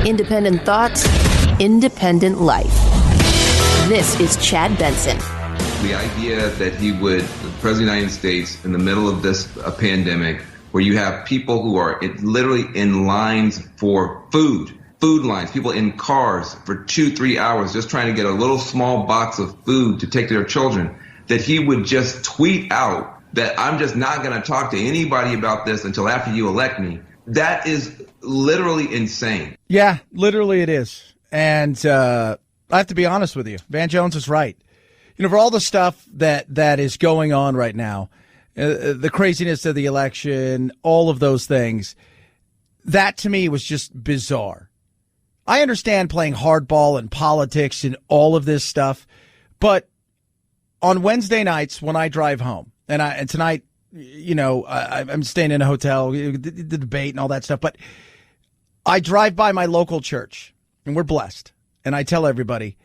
Independent thoughts, independent life. This is Chad Benson. The idea that he would, the President of the United States, in the middle of this pandemic, where you have people who are literally in lines for food lines, people in cars for 2-3 hours just trying to get a little small box of food to take to their children, that he would just tweet out that I'm just not going to talk to anybody about this until after you elect me. That is literally insane. Yeah, literally it is. And I have to be honest with you. Van Jones is right. You know, for all the stuff that is going on right now, the craziness of the election, all of those things, that to me was just bizarre. I understand playing hardball and politics and all of this stuff, but on Wednesday nights when I drive home, and tonight, you know, I'm staying in a hotel, the debate and all that stuff, but I drive by my local church, and we're blessed, and I tell everybody,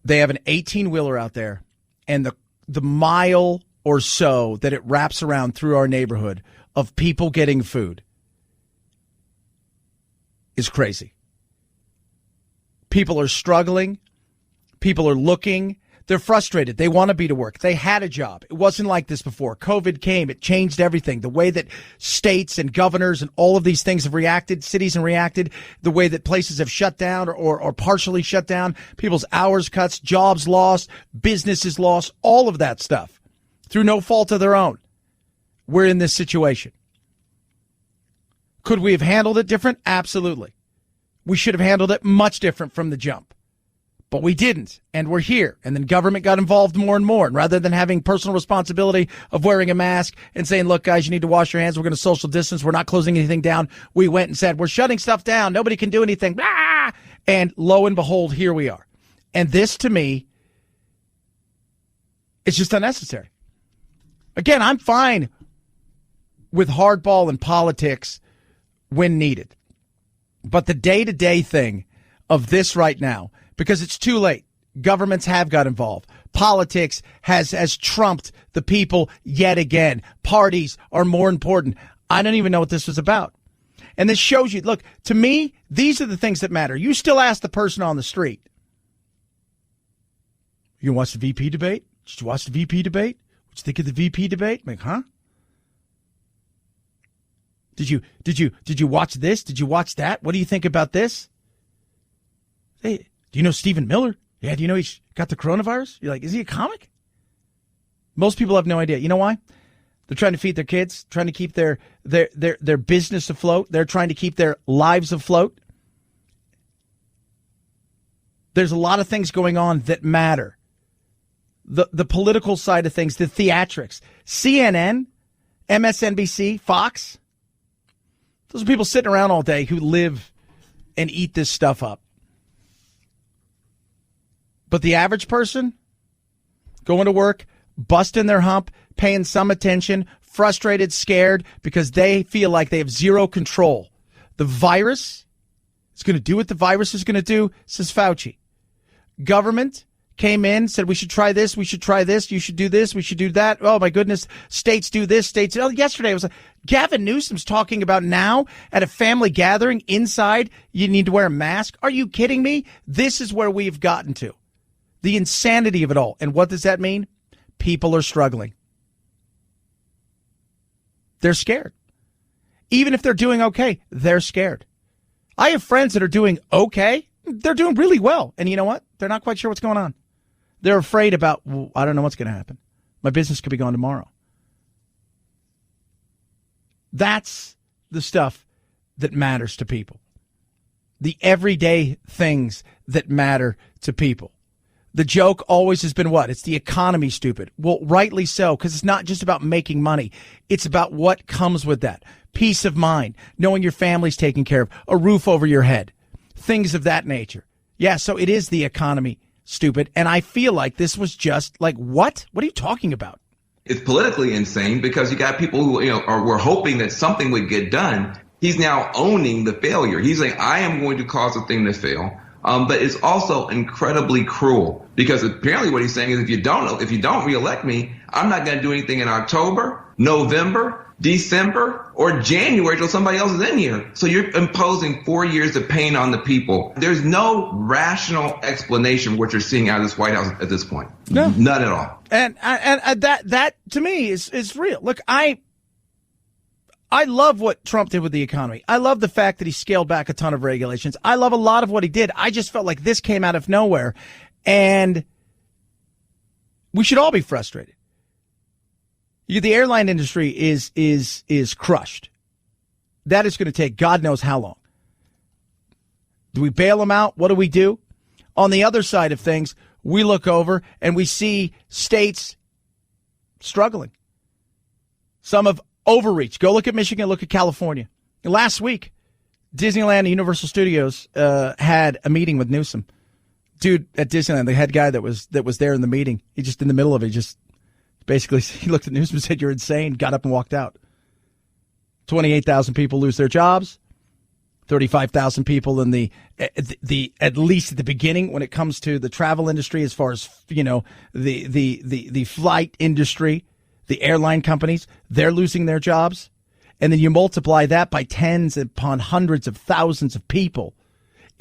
they have an 18-wheeler out there, and the mile or so that it wraps around through our neighborhood of people getting food is crazy. People are struggling. People are looking. They're frustrated. They want to be to work. They had a job. It wasn't like this before. COVID came. It changed everything. The way that states and governors and all of these things have reacted, cities have reacted, the way that places have shut down or partially shut down, people's hours cuts, jobs lost, businesses lost, all of that stuff through no fault of their own. We're in this situation. Could we have handled it different? Absolutely. We should have handled it much different from the jump. But we didn't, and we're here. And then government got involved more and more. And rather than having personal responsibility of wearing a mask and saying, look, guys, you need to wash your hands. We're going to social distance. We're not closing anything down. We went and said, we're shutting stuff down. Nobody can do anything. Ah! And lo and behold, here we are. And this, to me, is just unnecessary. Again, I'm fine with hardball and politics when needed. But the day-to-day thing of this right now, because it's too late, governments have got involved. Politics has trumped the people yet again. Parties are more important. I don't even know what this was about. And this shows you, look, to me, these are the things that matter. You still ask the person on the street, you watch the VP debate? Did you watch the VP debate? What'd you think of the VP debate? I'm like, huh? Did you watch this? Did you watch that? What do you think about this? Hey, do you know Stephen Miller? Yeah, do you know he's got the coronavirus? You're like, is he a comic? Most people have no idea. You know why? They're trying to feed their kids, trying to keep their business afloat. They're trying to keep their lives afloat. There's a lot of things going on that matter. The political side of things, the theatrics. CNN, MSNBC, Fox. Those are people sitting around all day who live and eat this stuff up. But the average person going to work, busting their hump, paying some attention, frustrated, scared because they feel like they have zero control. The virus is going to do what the virus is going to do, says Fauci. Government came in, said we should try this, we should try this, you should do this, we should do that. Oh, my goodness, states do this, states. Oh, yesterday it was Gavin Newsom's talking about now at a family gathering inside, you need to wear a mask. Are you kidding me? This is where we've gotten to. The insanity of it all. And what does that mean? People are struggling. They're scared. Even if they're doing okay, they're scared. I have friends that are doing okay. They're doing really well. And you know what? They're not quite sure what's going on. They're afraid about, well, I don't know what's going to happen. My business could be gone tomorrow. That's the stuff that matters to people. The everyday things that matter to people. The joke always has been what? It's the economy, stupid. Well, rightly so, because it's not just about making money. It's about what comes with that. Peace of mind, knowing your family's taken care of, a roof over your head, things of that nature. Yeah, so it is the economy, stupid. And I feel like this was just like, what? What are you talking about? It's politically insane because you got people who were hoping that something would get done. He's now owning the failure. He's like, I am going to cause the thing to fail. But it's also incredibly cruel because apparently what he's saying is if you don't reelect me, I'm not going to do anything in October, November, December, or January till somebody else is in here. So you're imposing 4 years of pain on the people. There's no rational explanation for what you're seeing out of this White House at this point. No. None at all. And that to me is real. Look, I love what Trump did with the economy. I love the fact that he scaled back a ton of regulations. I love a lot of what he did. I just felt like this came out of nowhere, and we should all be frustrated. The airline industry is crushed. That is going to take God knows how long. Do we bail them out? What do we do? On the other side of things, we look over and we see states struggling. Some have overreached. Go look at Michigan, look at California. Last week, Disneyland and Universal Studios had a meeting with Newsom. Dude at Disneyland, the head guy that was there in the meeting, he just in the middle of it, just basically he looked at Newsom and said, "You're insane," got up and walked out. 28,000 people lose their jobs. 35,000 people in the at least at the beginning when it comes to the travel industry, as far as, you know, the flight industry, the airline companies, they're losing their jobs. And then you multiply that by tens upon hundreds of thousands of people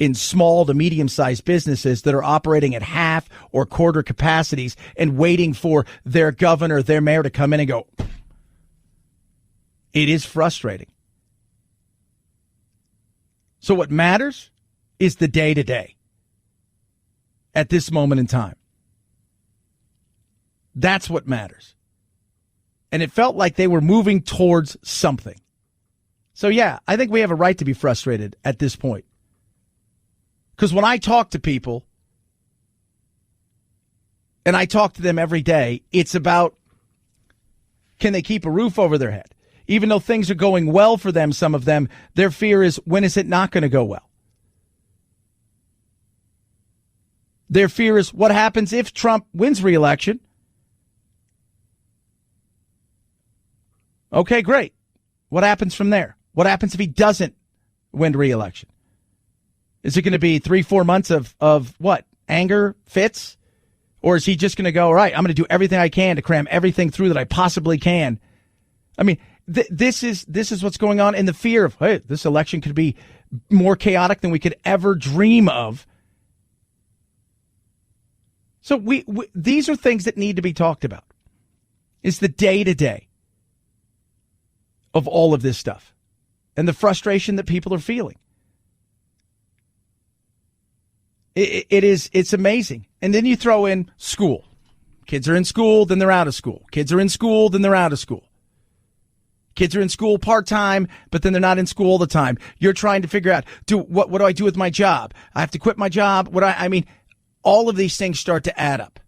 in small to medium-sized businesses that are operating at half or quarter capacities and waiting for their governor, their mayor to come in and go. It is frustrating. So what matters is the day-to-day at this moment in time. That's what matters. And it felt like they were moving towards something. So, yeah, I think we have a right to be frustrated at this point. Because when I talk to people, and I talk to them every day, it's about, can they keep a roof over their head? Even though things are going well for them, some of them, their fear is, when is it not going to go well? Their fear is, what happens if Trump wins re-election? Okay, great. What happens from there? What happens if he doesn't win re-election? Is it going to be 3-4 months of what? Anger, fits? Or is he just going to go, all right, I'm going to do everything I can to cram everything through that I possibly can? I mean, this is what's going on, in the fear of, hey, this election could be more chaotic than we could ever dream of. So we these are things that need to be talked about. It's the day-to-day of all of this stuff and the frustration that people are feeling. It's amazing. And then you throw in school. Kids are in school, then they're out of school. Kids are in school, then they're out of school. Kids are in school part-time, but then they're not in school all the time. You're trying to figure out, what do I do with my job? I have to quit my job. I mean, all of these things start to add up.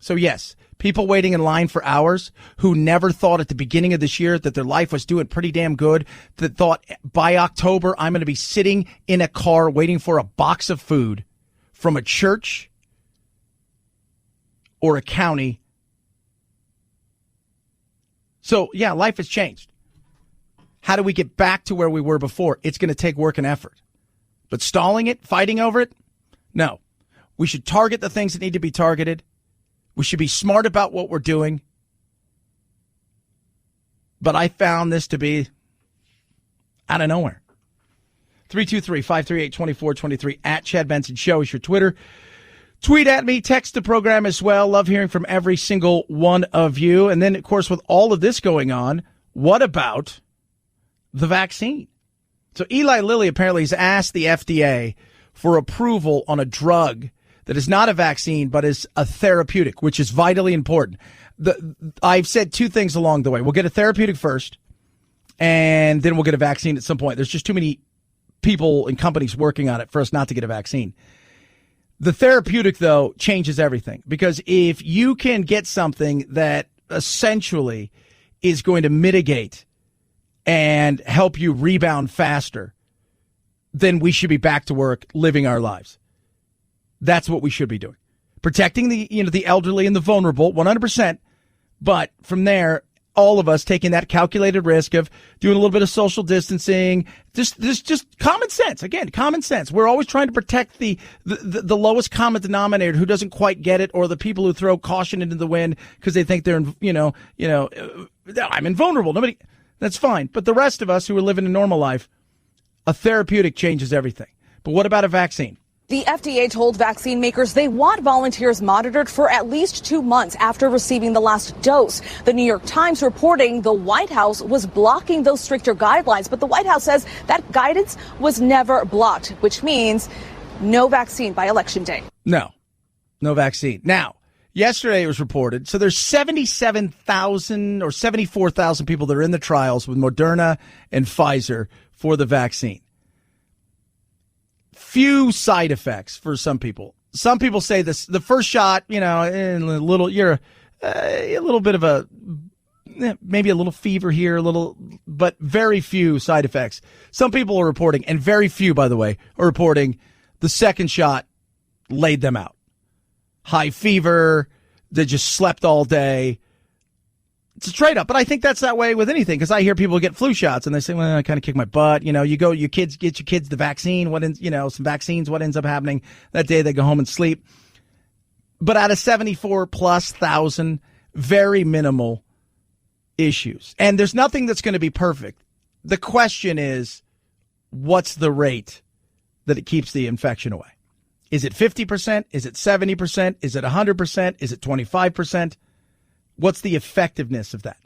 So yes, people waiting in line for hours who never thought at the beginning of this year that their life was doing pretty damn good, that thought by October I'm going to be sitting in a car waiting for a box of food from a church or a county. So, yeah, life has changed. How do we get back to where we were before? It's going to take work and effort. But stalling it, fighting over it? No. We should target the things that need to be targeted. We should be smart about what we're doing. But I found this to be out of nowhere. 323-538-2423 at Chad Benson Show is your Twitter. Tweet at me, text the program as well. Love hearing from every single one of you. And then, of course, with all of this going on, what about the vaccine? So Eli Lilly apparently has asked the FDA for approval on a drug that is not a vaccine, but is a therapeutic, which is vitally important. I've said two things along the way. We'll get a therapeutic first, and then we'll get a vaccine at some point. There's just too many people and companies working on it for us not to get a vaccine. The therapeutic, though, changes everything, because if you can get something that essentially is going to mitigate and help you rebound faster, then we should be back to work living our lives. That's what we should be doing. Protecting the elderly and the vulnerable, 100%. But from there, all of us taking that calculated risk of doing a little bit of social distancing, just common sense. Again, common sense. We're always trying to protect the the lowest common denominator who doesn't quite get it, or the people who throw caution into the wind because they think they're, I'm invulnerable. Nobody, that's fine. But the rest of us who are living a normal life, a therapeutic changes everything. But what about a vaccine? The FDA told vaccine makers they want volunteers monitored for at least 2 months after receiving the last dose. The New York Times reporting the White House was blocking those stricter guidelines, but the White House says that guidance was never blocked, which means no vaccine by Election Day. No vaccine. Now, yesterday it was reported, so there's 77,000 or 74,000 people that are in the trials with Moderna and Pfizer for the vaccine. Few side effects for some people. Some people say this, the first shot, you're a little bit of maybe a little fever here, but very few side effects. Some people are reporting, and very few, by the way, are reporting the second shot laid them out. High fever, they just slept all day. It's a trade-up, but I think that's that way with anything, because I hear people get flu shots and they say, well, I kind of kick my butt. You go, get your kids the vaccine. Some vaccines, what ends up happening that day, they go home and sleep. But out of 74,000+, very minimal issues. And there's nothing that's going to be perfect. The question is, what's the rate that it keeps the infection away? Is it 50%? Is it 70%? Is it 100%? Is it 25%? What's the effectiveness of that?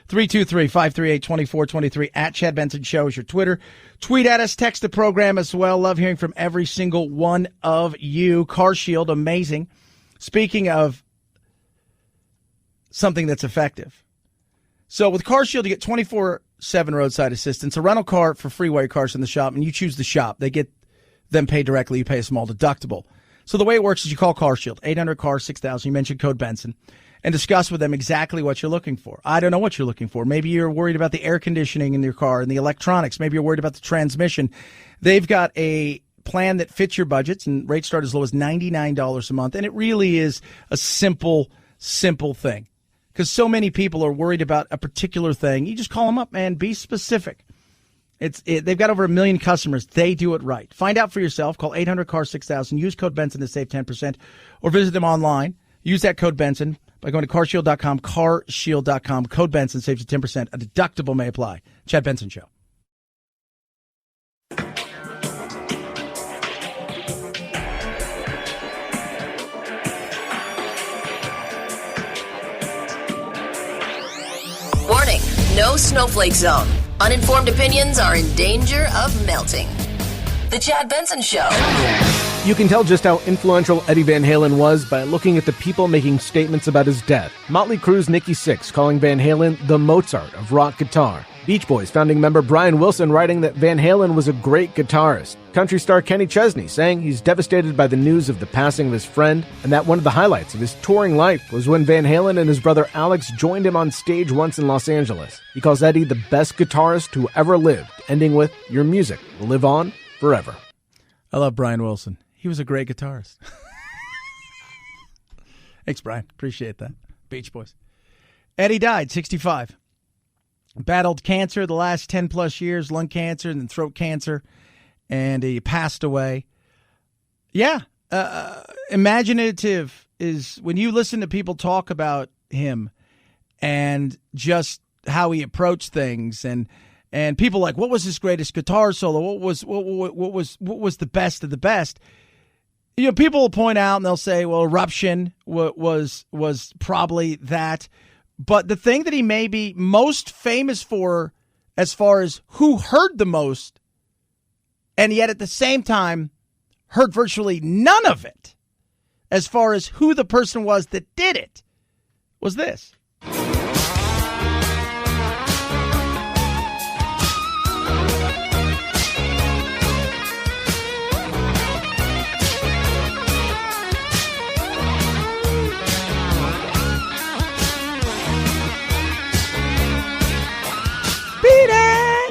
323-538-2423 at Chad Benson Show is your Twitter. Tweet at us, text the program as well. Love hearing from every single one of you. Car Shield, amazing. Speaking of something that's effective. So with Car Shield, you get 24/7 roadside assistance, a rental car for free while your car's in the shop, and you choose the shop. They get them paid directly. You pay a small deductible. So the way it works is you call Car Shield, 800-CAR-6000. You mention code Benson, and discuss with them exactly what you're looking for. I don't know what you're looking for. Maybe you're worried about the air conditioning in your car and the electronics. Maybe you're worried about the transmission. They've got a plan that fits your budgets, and rates start as low as $99 a month. And it really is a simple thing, because so many people are worried about a particular thing. You just call them up, man. Be specific. They've got over 1 million customers. They do it right. Find out for yourself. Call 800-CAR-6000. Use code Benson to save 10%, or visit them online. Use that code Benson by going to carshield.com, carshield.com. Code Benson saves you 10%. A deductible may apply. Chad Benson Show. Warning, no snowflake zone. Uninformed opinions are in danger of melting. The Chad Benson Show. You can tell just how influential Eddie Van Halen was by looking at the people making statements about his death. Motley Crue's Nikki Sixx calling Van Halen the Mozart of rock guitar. Beach Boys founding member Brian Wilson writing that Van Halen was a great guitarist. Country star Kenny Chesney saying he's devastated by the news of the passing of his friend, and that one of the highlights of his touring life was when Van Halen and his brother Alex joined him on stage once in Los Angeles. He calls Eddie the best guitarist who ever lived, ending with, "Your music will live on forever." I love Brian Wilson. He was a great guitarist. Thanks, Brian. Appreciate that. Beach Boys. Eddie died, 65. Battled cancer the last 10-plus years, lung cancer and then throat cancer, and he passed away. Yeah. Imaginative is when you listen to people talk about him and just how he approached things, and people like, what was his greatest guitar solo? What was the best of the best? People will point out and they'll say, well, Eruption was probably that. But the thing that he may be most famous for, as far as who heard the most, and yet at the same time heard virtually none of it, as far as who the person was that did it, was this.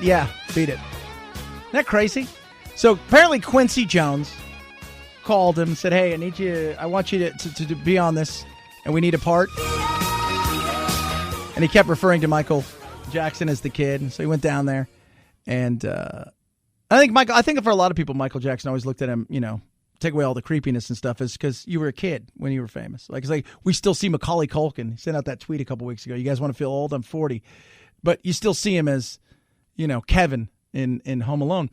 Yeah, beat it. Isn't that crazy? So apparently Quincy Jones called him and said, hey, I want you to be on this, and we need a part. And he kept referring to Michael Jackson as the kid. And so he went down there. And I think for a lot of people, Michael Jackson always looked at him, take away all the creepiness and stuff, is because you were a kid when you were famous. It's like we still see Macaulay Culkin. He sent out that tweet a couple weeks ago. You guys want to feel old? I'm 40. But you still see him as, Kevin in Home Alone.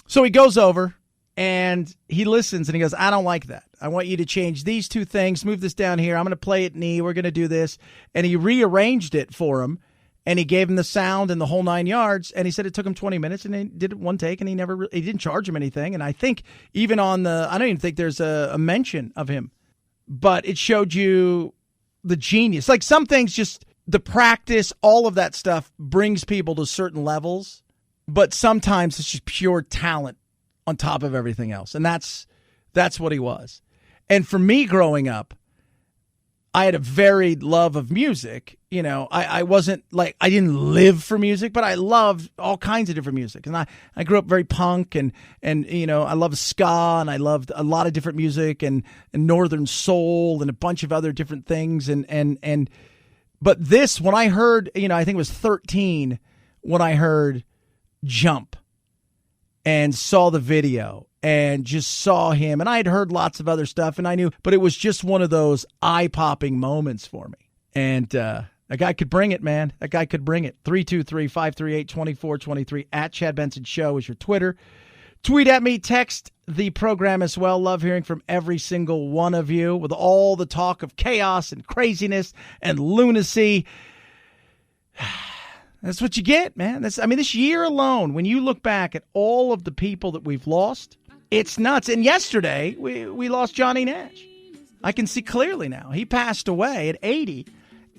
So he goes over and he listens and he goes, I don't like that. I want you to change these two things, move this down here. I'm going to play it knee. We're going to do this. And he rearranged it for him. And he gave him the sound and the whole 9 yards. And he said it took him 20 minutes and he did it one take and he didn't charge him anything. And I think even I don't even think there's a mention of him, but it showed you the genius. Like some things, just the practice, all of that stuff brings people to certain levels, but sometimes it's just pure talent on top of everything else. And that's what he was. And for me growing up, I had a varied love of music. I wasn't like, I didn't live for music, but I loved all kinds of different music. And I grew up very punk and I loved ska and I loved a lot of different music and Northern soul and a bunch of other different things. But this, when I heard, I think it was 13 when I heard Jump and saw the video and just saw him. And I had heard lots of other stuff and I knew, but it was just one of those eye-popping moments for me. And that guy could bring it, man. That guy could bring it. 323-538-2423 at Chad Benson Show is your Twitter. Tweet at me, text the program as well. Love hearing from every single one of you with all the talk of chaos and craziness and lunacy. That's what you get, man. This year alone, when you look back at all of the people that we've lost, it's nuts. And yesterday, we lost Johnny Nash. I can see clearly now. He passed away at 80.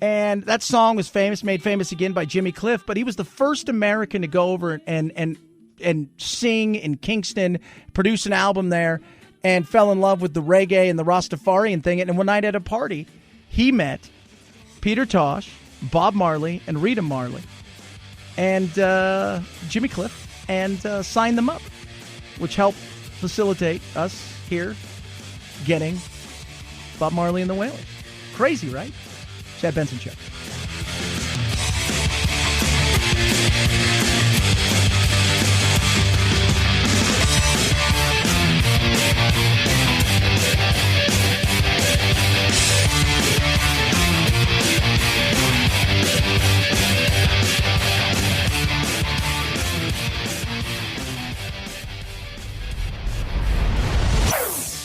And that song was famous, made famous again by Jimmy Cliff. But he was the first American to go over and sing in Kingston, produce an album there, and fell in love with the reggae and the Rastafarian thing. And one night at a party, he met Peter Tosh, Bob Marley, and Rita Marley, and Jimmy Cliff, and signed them up, which helped facilitate us here getting Bob Marley and the Wailers. Crazy, right? Chad Benson Show.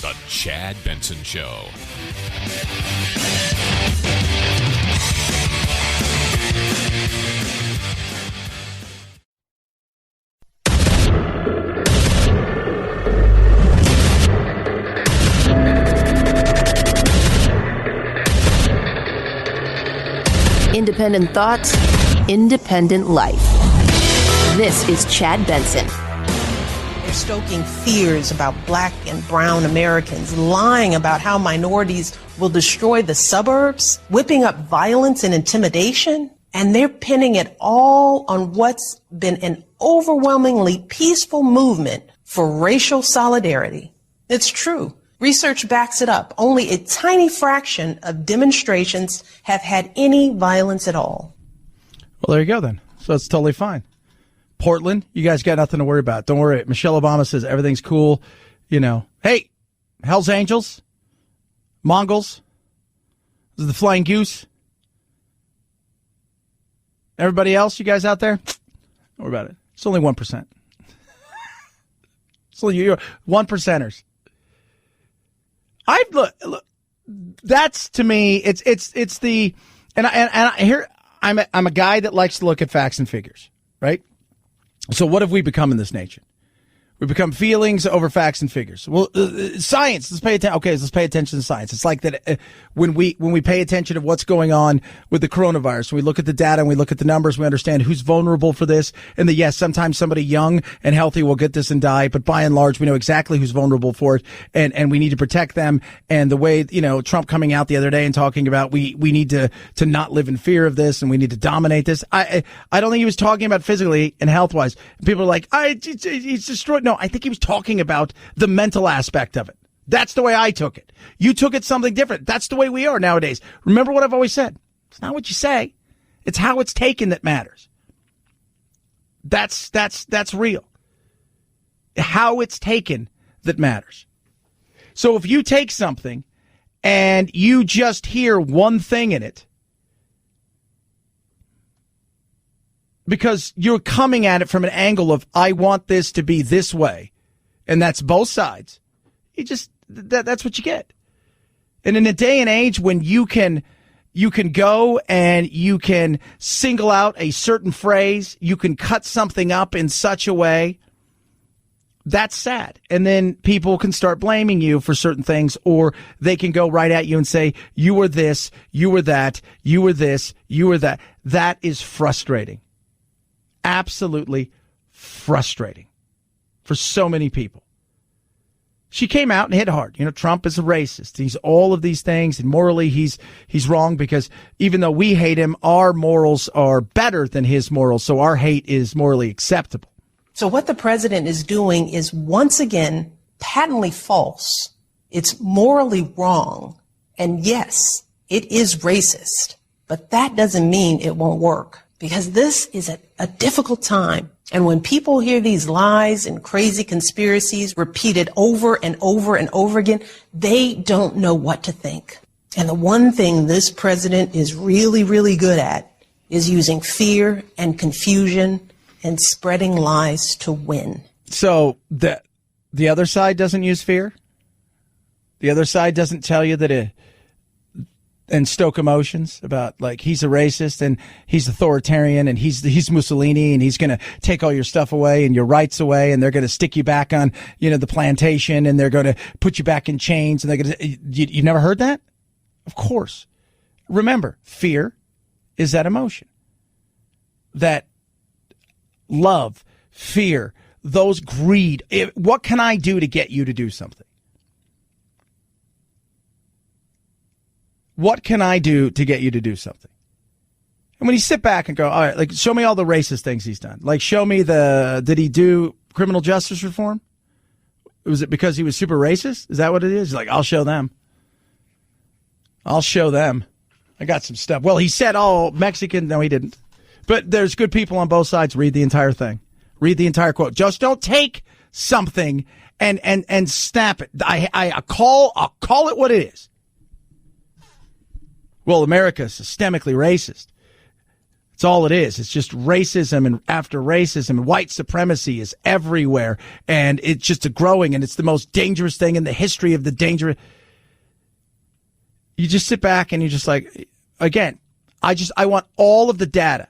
The Chad Benson Show. Independent thoughts, independent life. This is Chad Benson. They're stoking fears about black and brown Americans, lying about how minorities will destroy the suburbs, whipping up violence and intimidation, and they're pinning it all on what's been an overwhelmingly peaceful movement for racial solidarity. It's true. Research backs it up. Only a tiny fraction of demonstrations have had any violence at all. Well, there you go then. So it's totally fine. Portland, you guys got nothing to worry about. Don't worry. Michelle Obama says everything's cool. Hey, Hell's Angels, Mongols, this is the Flying Goose. Everybody else, you guys out there, don't worry about it. It's only 1%. It's only you, 1%ers. Look, that's to me, it's the, and I here, I'm a guy that likes to look at facts and figures, right? So what have we become in this nation? We become feelings over facts and figures. Well, science. Let's pay attention. Okay, let's pay attention to science. It's like that when we pay attention to what's going on with the coronavirus. We look at the data and we look at the numbers. We understand who's vulnerable for this. And yes, sometimes somebody young and healthy will get this and die. But by and large, we know exactly who's vulnerable for it, and we need to protect them. And the way Trump coming out the other day and talking about we need to not live in fear of this and we need to dominate this. I don't think he was talking about physically and health wise. People are like, he's destroyed. No, I think he was talking about the mental aspect of it. That's the way I took it. You took it something different. That's the way we are nowadays. Remember what I've always said. It's not what you say. It's how it's taken that matters. That's real. How it's taken that matters. So if you take something and you just hear one thing in it, because you're coming at it from an angle of, I want this to be this way, and that's both sides, that's what you get. And in a day and age when you can go and you can single out a certain phrase, you can cut something up in such a way, that's sad. And then people can start blaming you for certain things, or they can go right at you and say, you were this, you were that, you were this, you were that. That is frustrating. Absolutely frustrating for so many people. She came out and hit hard. Trump is a racist. He's all of these things, and morally he's wrong, because even though we hate him, our morals are better than his morals, so our hate is morally acceptable. So what the president is doing is once again patently false. It's morally wrong. And yes, it is racist, but that doesn't mean it won't work, because this is a difficult time. And when people hear these lies and crazy conspiracies repeated over and over and over again, they don't know what to think. And the one thing this president is really, really good at is using fear and confusion and spreading lies to win. So the other side doesn't use fear? The other side doesn't tell you that and stoke emotions about, like, he's a racist and he's authoritarian and he's Mussolini and he's going to take all your stuff away and your rights away, and they're going to stick you back on, the plantation, and they're going to put you back in chains, and they're going to, you never heard that? Of course. Remember, fear is that emotion. That love, fear, those greed. What can I do to get you to do something? What can I do to get you to do something? And when you sit back and go, all right, like, show me all the racist things he's done. Like, show me did he do criminal justice reform? Was it because he was super racist? Is that what it is? He's like, I'll show them. I got some stuff. Well, he said all Mexican. No, he didn't. But there's good people on both sides. Read the entire thing. Read the entire quote. Just don't take something and snap it. I'll call it what it is. Well, America is systemically racist. It's all it is. It's just racism and after racism, and white supremacy is everywhere, and it's just growing, and it's the most dangerous thing in the history of the danger. You just sit back and you're just like, again, I want all of the data.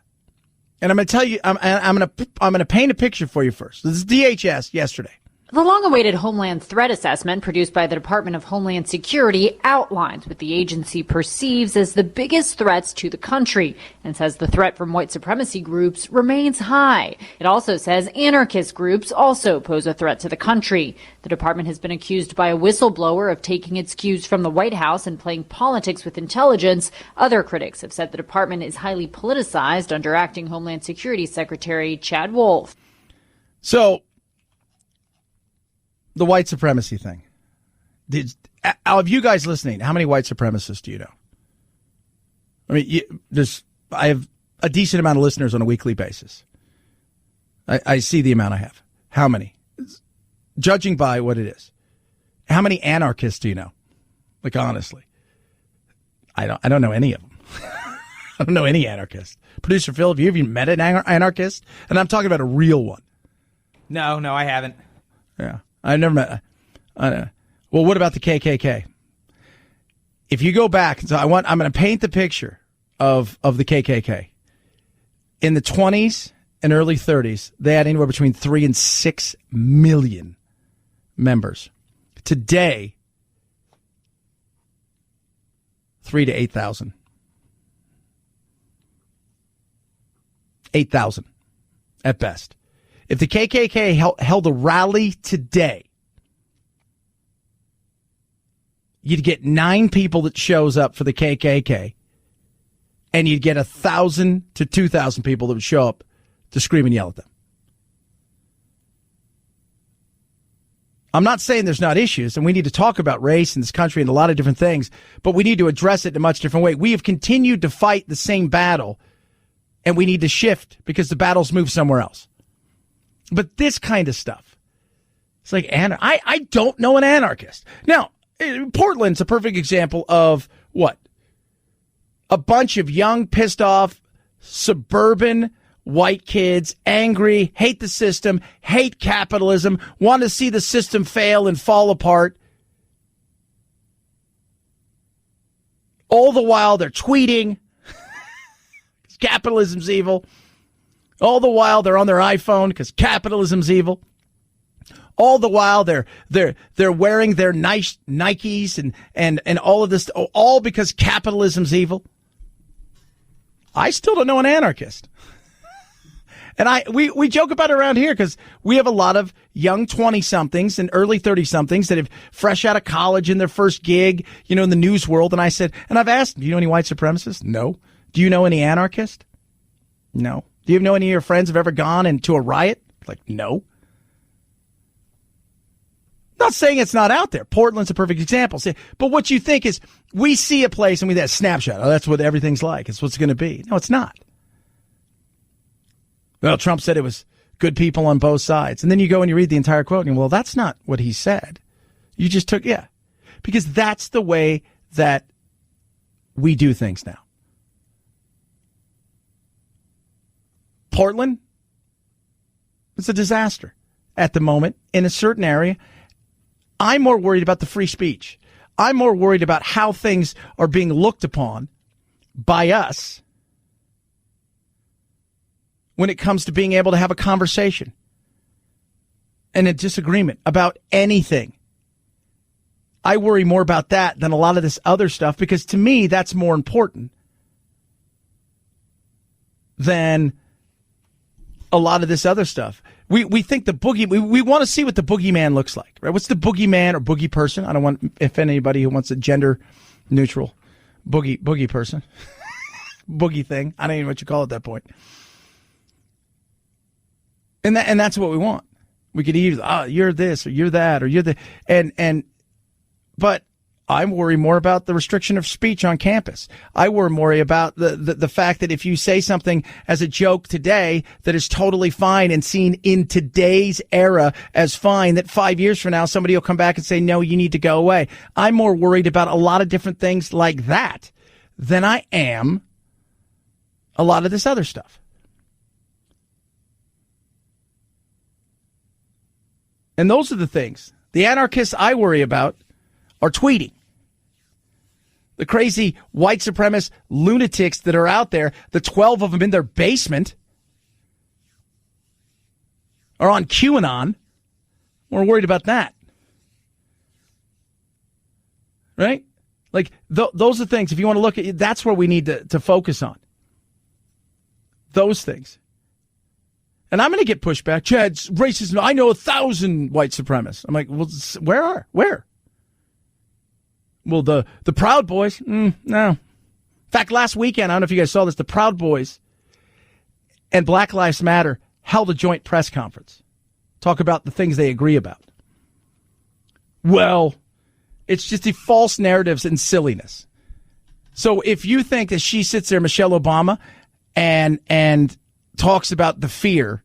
And I'm going to tell you, I'm going to paint a picture for you first. This is DHS yesterday. The long-awaited Homeland Threat Assessment produced by the Department of Homeland Security outlines what the agency perceives as the biggest threats to the country, and says the threat from white supremacy groups remains high. It also says anarchist groups also pose a threat to the country. The department has been accused by a whistleblower of taking its cues from the White House and playing politics with intelligence. Other critics have said the department is highly politicized under acting Homeland Security Secretary Chad Wolf. So, the white supremacy thing. Of you guys listening, how many white supremacists do you know? I mean, I have a decent amount of listeners on a weekly basis. I see the amount I have. How many? Judging by what it is. How many anarchists do you know? Like, honestly. I don't know any of them. I don't know any anarchist. Producer Phil, have you even met an anarchist? And I'm talking about a real one. No, I haven't. Yeah. I never met. Well, what about the KKK? If you go back, so I'm going to paint the picture of the KKK. In the 20s and early 30s, they had anywhere between 3 and 6 million members. Today, 3 to 8,000. 8,000 at best. If the KKK held a rally today, you'd get 9 people that shows up for the KKK, and you'd get 1,000 to 2,000 people that would show up to scream and yell at them. I'm not saying there's not issues, and we need to talk about race in this country and a lot of different things, but we need to address it in a much different way. We have continued to fight the same battle and we need to shift because the battle's moved somewhere else. But this kind of stuff, it's like, I don't know an anarchist. Now, Portland's a perfect example of what? A bunch of young, pissed off, suburban white kids, angry, hate the system, hate capitalism, want to see the system fail and fall apart. All the while they're tweeting, capitalism's evil. All the while they're on their iPhone because capitalism's evil. All the while they're wearing their nice Nikes and all of this, all because capitalism's evil. I still don't know an anarchist. And we joke about it around here because we have a lot of young 20-somethings and early 30-somethings that have fresh out of college in their first gig, in the news world. And I said, and I've asked, do you know any white supremacists? No. Do you know any anarchists? No. Do you know any of your friends have ever gone into a riot? Like, no. Not saying it's not out there. Portland's a perfect example. But what you think is we see a place and we that snapshot. Oh, that's what everything's like. It's what's going to be. No, it's not. Well, Trump said it was good people on both sides. And then you go and you read the entire quote and, well, that's not what he said. You just took, because that's the way that we do things now. Portland, it's a disaster at the moment in a certain area. I'm more worried about the free speech. I'm more worried about how things are being looked upon by us when it comes to being able to have a conversation and a disagreement about anything. I worry more about that than a lot of this other stuff because to me, that's more important than a lot of this other stuff. We think the boogie, we want to see what the boogeyman looks like, right? What's the boogeyman or boogie person? I don't want, if anybody who wants a gender neutral boogie person, boogie thing. I don't even know what you call it at that point. And that's what we want. We could either, you're this or you're that or you're the, but I worry more about the restriction of speech on campus. I worry about the fact that if you say something as a joke today that is totally fine and seen in today's era as fine, that 5 years from now somebody will come back and say, no, you need to go away. I'm more worried about a lot of different things like that than I am a lot of this other stuff. And those are the things. The anarchists I worry about are tweeting. The crazy white supremacist lunatics that are out there, the 12 of them in their basement, are on QAnon. We're worried about that. Right? Like, those are things, if you want to look at it, that's where we need to focus on. Those things. And I'm going to get pushback. Chad's racism. I know 1,000 white supremacists. I'm like, well, where? Well, the Proud Boys, no. In fact, last weekend, I don't know if you guys saw this, the Proud Boys and Black Lives Matter held a joint press conference. Talk about the things they agree about. Well, it's just the false narratives and silliness. So if you think that she sits there, Michelle Obama, and talks about the fear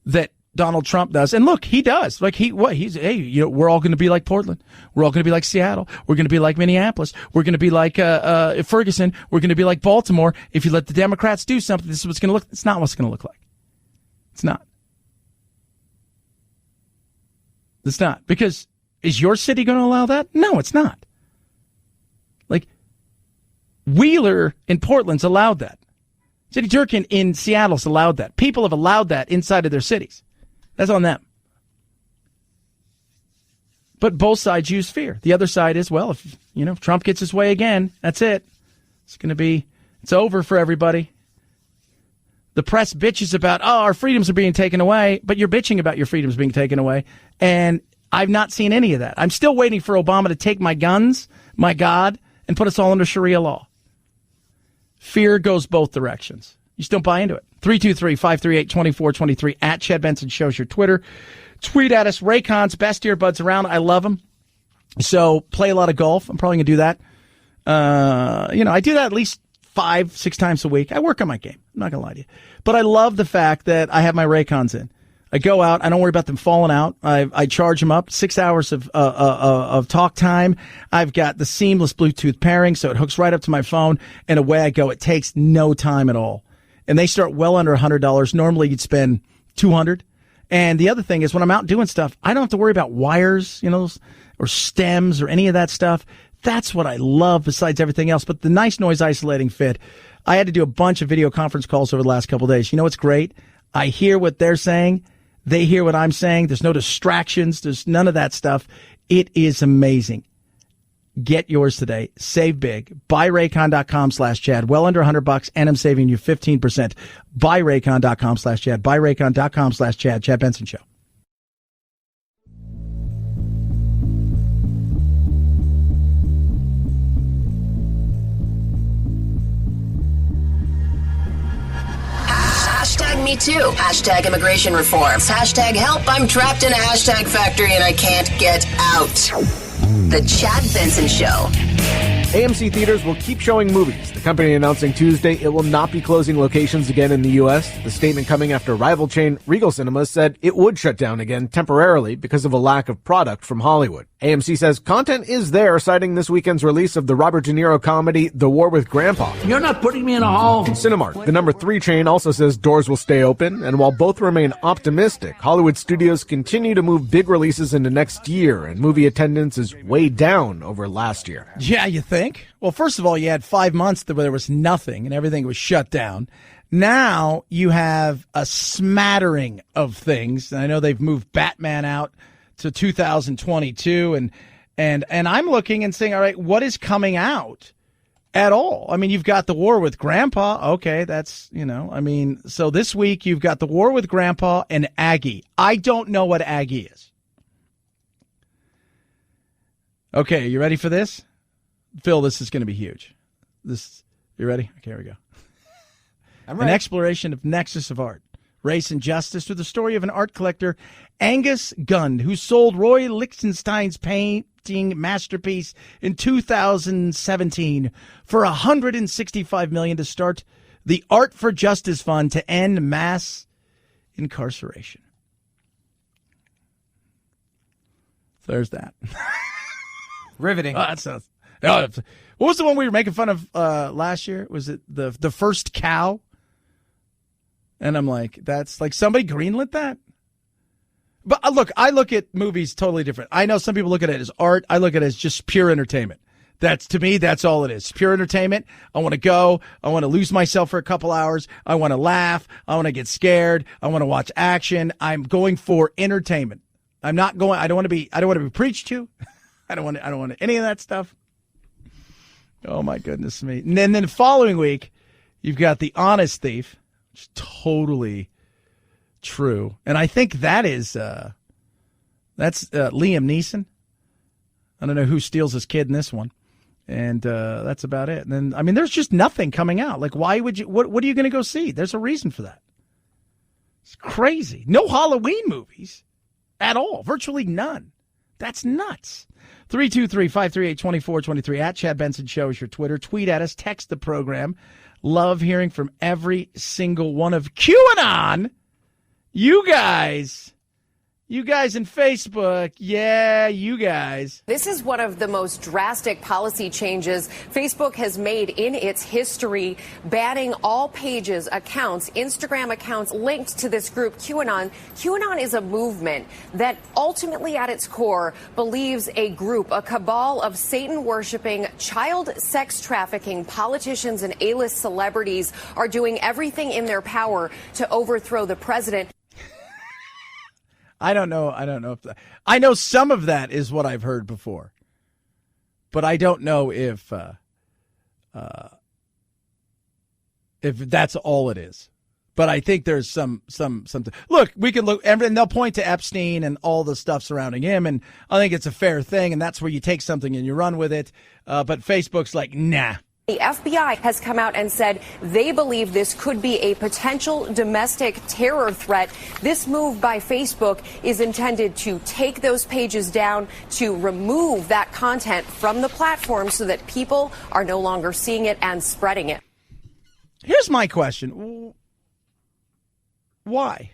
that Donald Trump does. And look, he does. Like we're all going to be like Portland. We're all going to be like Seattle. We're going to be like Minneapolis. We're going to be like Ferguson. We're going to be like Baltimore. If you let the Democrats do something, this is what's going to look. It's not what's going to look like. It's not. It's not. Because is your city going to allow that? No, it's not. Like Wheeler in Portland's allowed that. City Durkin in Seattle's allowed that. People have allowed that inside of their cities. That's on them. But both sides use fear. The other side is, well, if Trump gets his way again, that's it. It's over for everybody. The press bitches about, our freedoms are being taken away, but you're bitching about your freedoms being taken away. And I've not seen any of that. I'm still waiting for Obama to take my guns, my God, and put us all under Sharia law. Fear goes both directions. You just don't buy into it. 323-538-2423 at Chad Benson Show's your Twitter. Tweet at us. Raycon's best earbuds around. I love them. So play a lot of golf. I'm probably going to do that. I do that at least 5-6 times a week. I work on my game. I'm not going to lie to you. But I love the fact that I have my Raycons in. I go out. I don't worry about them falling out. I charge them up. 6 hours of talk time. I've got the seamless Bluetooth pairing, so it hooks right up to my phone, and away I go. It takes no time at all. And they start well under $100. Normally you'd spend $200. And the other thing is when I'm out doing stuff, I don't have to worry about wires, or stems or any of that stuff. That's what I love besides everything else. But the nice noise isolating fit. I had to do a bunch of video conference calls over the last couple of days. You know what's great? I hear what they're saying. They hear what I'm saying. There's no distractions. There's none of that stuff. It is amazing. Get yours today. Save big. BuyRaycon.com/Chad. Well under $100, and I'm saving you 15%. BuyRaycon.com/Chad. BuyRaycon.com/Chad. Chad Benson Show. Hashtag me too. Hashtag immigration reforms. Hashtag help. I'm trapped in a hashtag factory and I can't get out. The Chad Benson Show. AMC Theaters will keep showing movies. The company announcing Tuesday it will not be closing locations again in the U.S. The statement coming after rival chain Regal Cinemas said it would shut down again temporarily because of a lack of product from Hollywood. AMC says content is there, citing this weekend's release of the Robert De Niro comedy The War with Grandpa. You're not putting me in a hole. Cinemark, the number 3 chain, also says doors will stay open, and while both remain optimistic, Hollywood studios continue to move big releases into next year, and movie attendance is way down over last year. Yeah, you think? Well, first of all, you had 5 months where there was nothing and everything was shut down. Now you have a smattering of things. And I know they've moved Batman out to 2022. And I'm looking and saying, all right, what is coming out at all? I mean, you've got The War with Grandpa. Okay, that's, so this week you've got The War with Grandpa and Aggie. I don't know what Aggie is. Okay, you ready for this? Phil, this is going to be huge. You ready? Okay, here we go. I'm ready. An exploration of nexus of art, race, and justice through the story of an art collector, Angus Gund, who sold Roy Lichtenstein's painting masterpiece in 2017 for $165 million to start the Art for Justice Fund to end mass incarceration. So there's that. Riveting. Oh, that sounds. What was the one we were making fun of last year? Was it the first cow? And I'm like, that's like somebody greenlit that? But look, I look at movies totally different. I know some people look at it as art. I look at it as just pure entertainment. To me, that's all it is. Pure entertainment. I want to go. I want to lose myself for a couple hours. I want to laugh. I want to get scared. I want to watch action. I'm going for entertainment. I don't want to be preached to. I don't want any of that stuff. Oh, my goodness me. And then the following week, you've got The Honest Thief, which is totally true. And I think that's Liam Neeson. I don't know who steals his kid in this one. And that's about it. And then, there's just nothing coming out. Like, why would you, what are you going to go see? There's a reason for that. It's crazy. No Halloween movies at all. Virtually none. That's nuts. 323-538-2423 at Chad Benson Show is your Twitter. Tweet at us. Text the program. Love hearing from every single one of QAnon. You guys in Facebook. Yeah, you guys. This is one of the most drastic policy changes Facebook has made in its history, banning all pages, accounts, Instagram accounts linked to this group, QAnon. QAnon is a movement that ultimately at its core believes a cabal of Satan-worshiping, child sex trafficking politicians and A-list celebrities are doing everything in their power to overthrow the president. I don't know if I know some of that is what I've heard before, but I don't know if that's all it is. But I think there's some. Look, we can look, and they'll point to Epstein and all the stuff surrounding him, and I think it's a fair thing, and that's where you take something and you run with it. But Facebook's like, nah. The FBI has come out and said they believe this could be a potential domestic terror threat. This move by Facebook is intended to take those pages down, to remove that content from the platform so that people are no longer seeing it and spreading it. Here's my question. Why?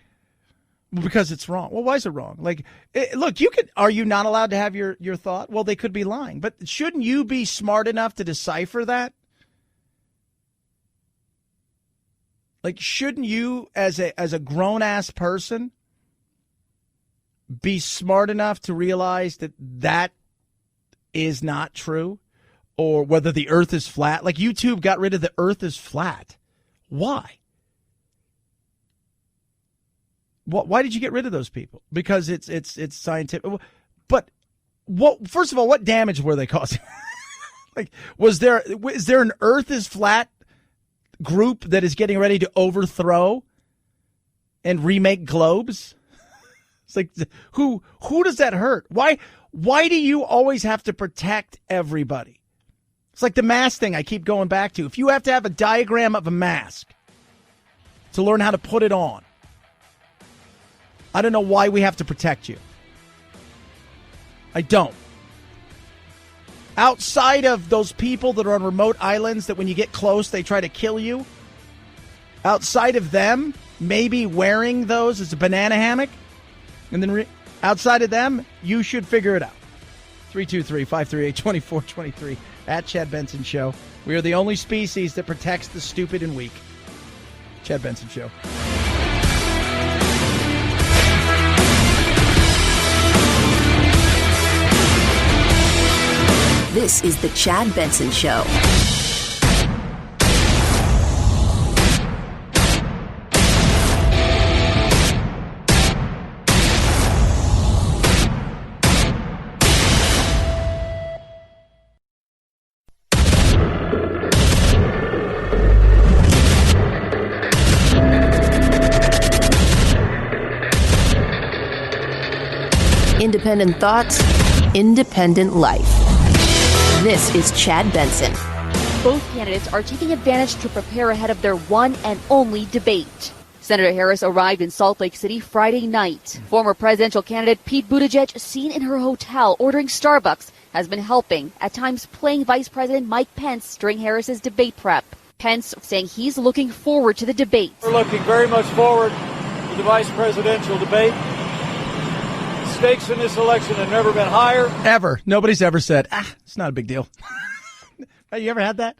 Well, because it's wrong. Well, why is it wrong? Like, look, are you not allowed to have your thought? Well, they could be lying, but shouldn't you be smart enough to decipher that? Like, shouldn't you, as a grown-ass person, be smart enough to realize that is not true? Or whether the earth is flat? Like, YouTube got rid of the earth is flat. Why? Why did you get rid of those people? Because it's scientific. But first of all, what damage were they causing? Like, is there an earth is flat group that is getting ready to overthrow and remake globes? It's like, who does that hurt? Why do you always have to protect everybody? It's like the mask thing I keep going back to. If you have to have a diagram of a mask to learn how to put it on, I don't know why we have to protect you. I don't. Outside of those people that are on remote islands that when you get close, they try to kill you. Outside of them, maybe wearing those as a banana hammock. And then outside of them, you should figure it out. 323-538-2423 at Chad Benson Show. We are the only species that protects the stupid and weak. Chad Benson Show. This is the Chad Benson Show. Independent thoughts, independent life. This is Chad Benson. Both candidates are taking advantage to prepare ahead of their one and only debate. Senator Harris arrived in Salt Lake City Friday night. Former presidential candidate Pete Buttigieg, seen in her hotel ordering Starbucks, has been helping, at times playing Vice President Mike Pence during Harris's debate prep. Pence saying he's looking forward to the debate. We're looking very much forward to the vice presidential debate. Stakes in this election have never been higher. Ever. Nobody's ever said, it's not a big deal. You ever had that?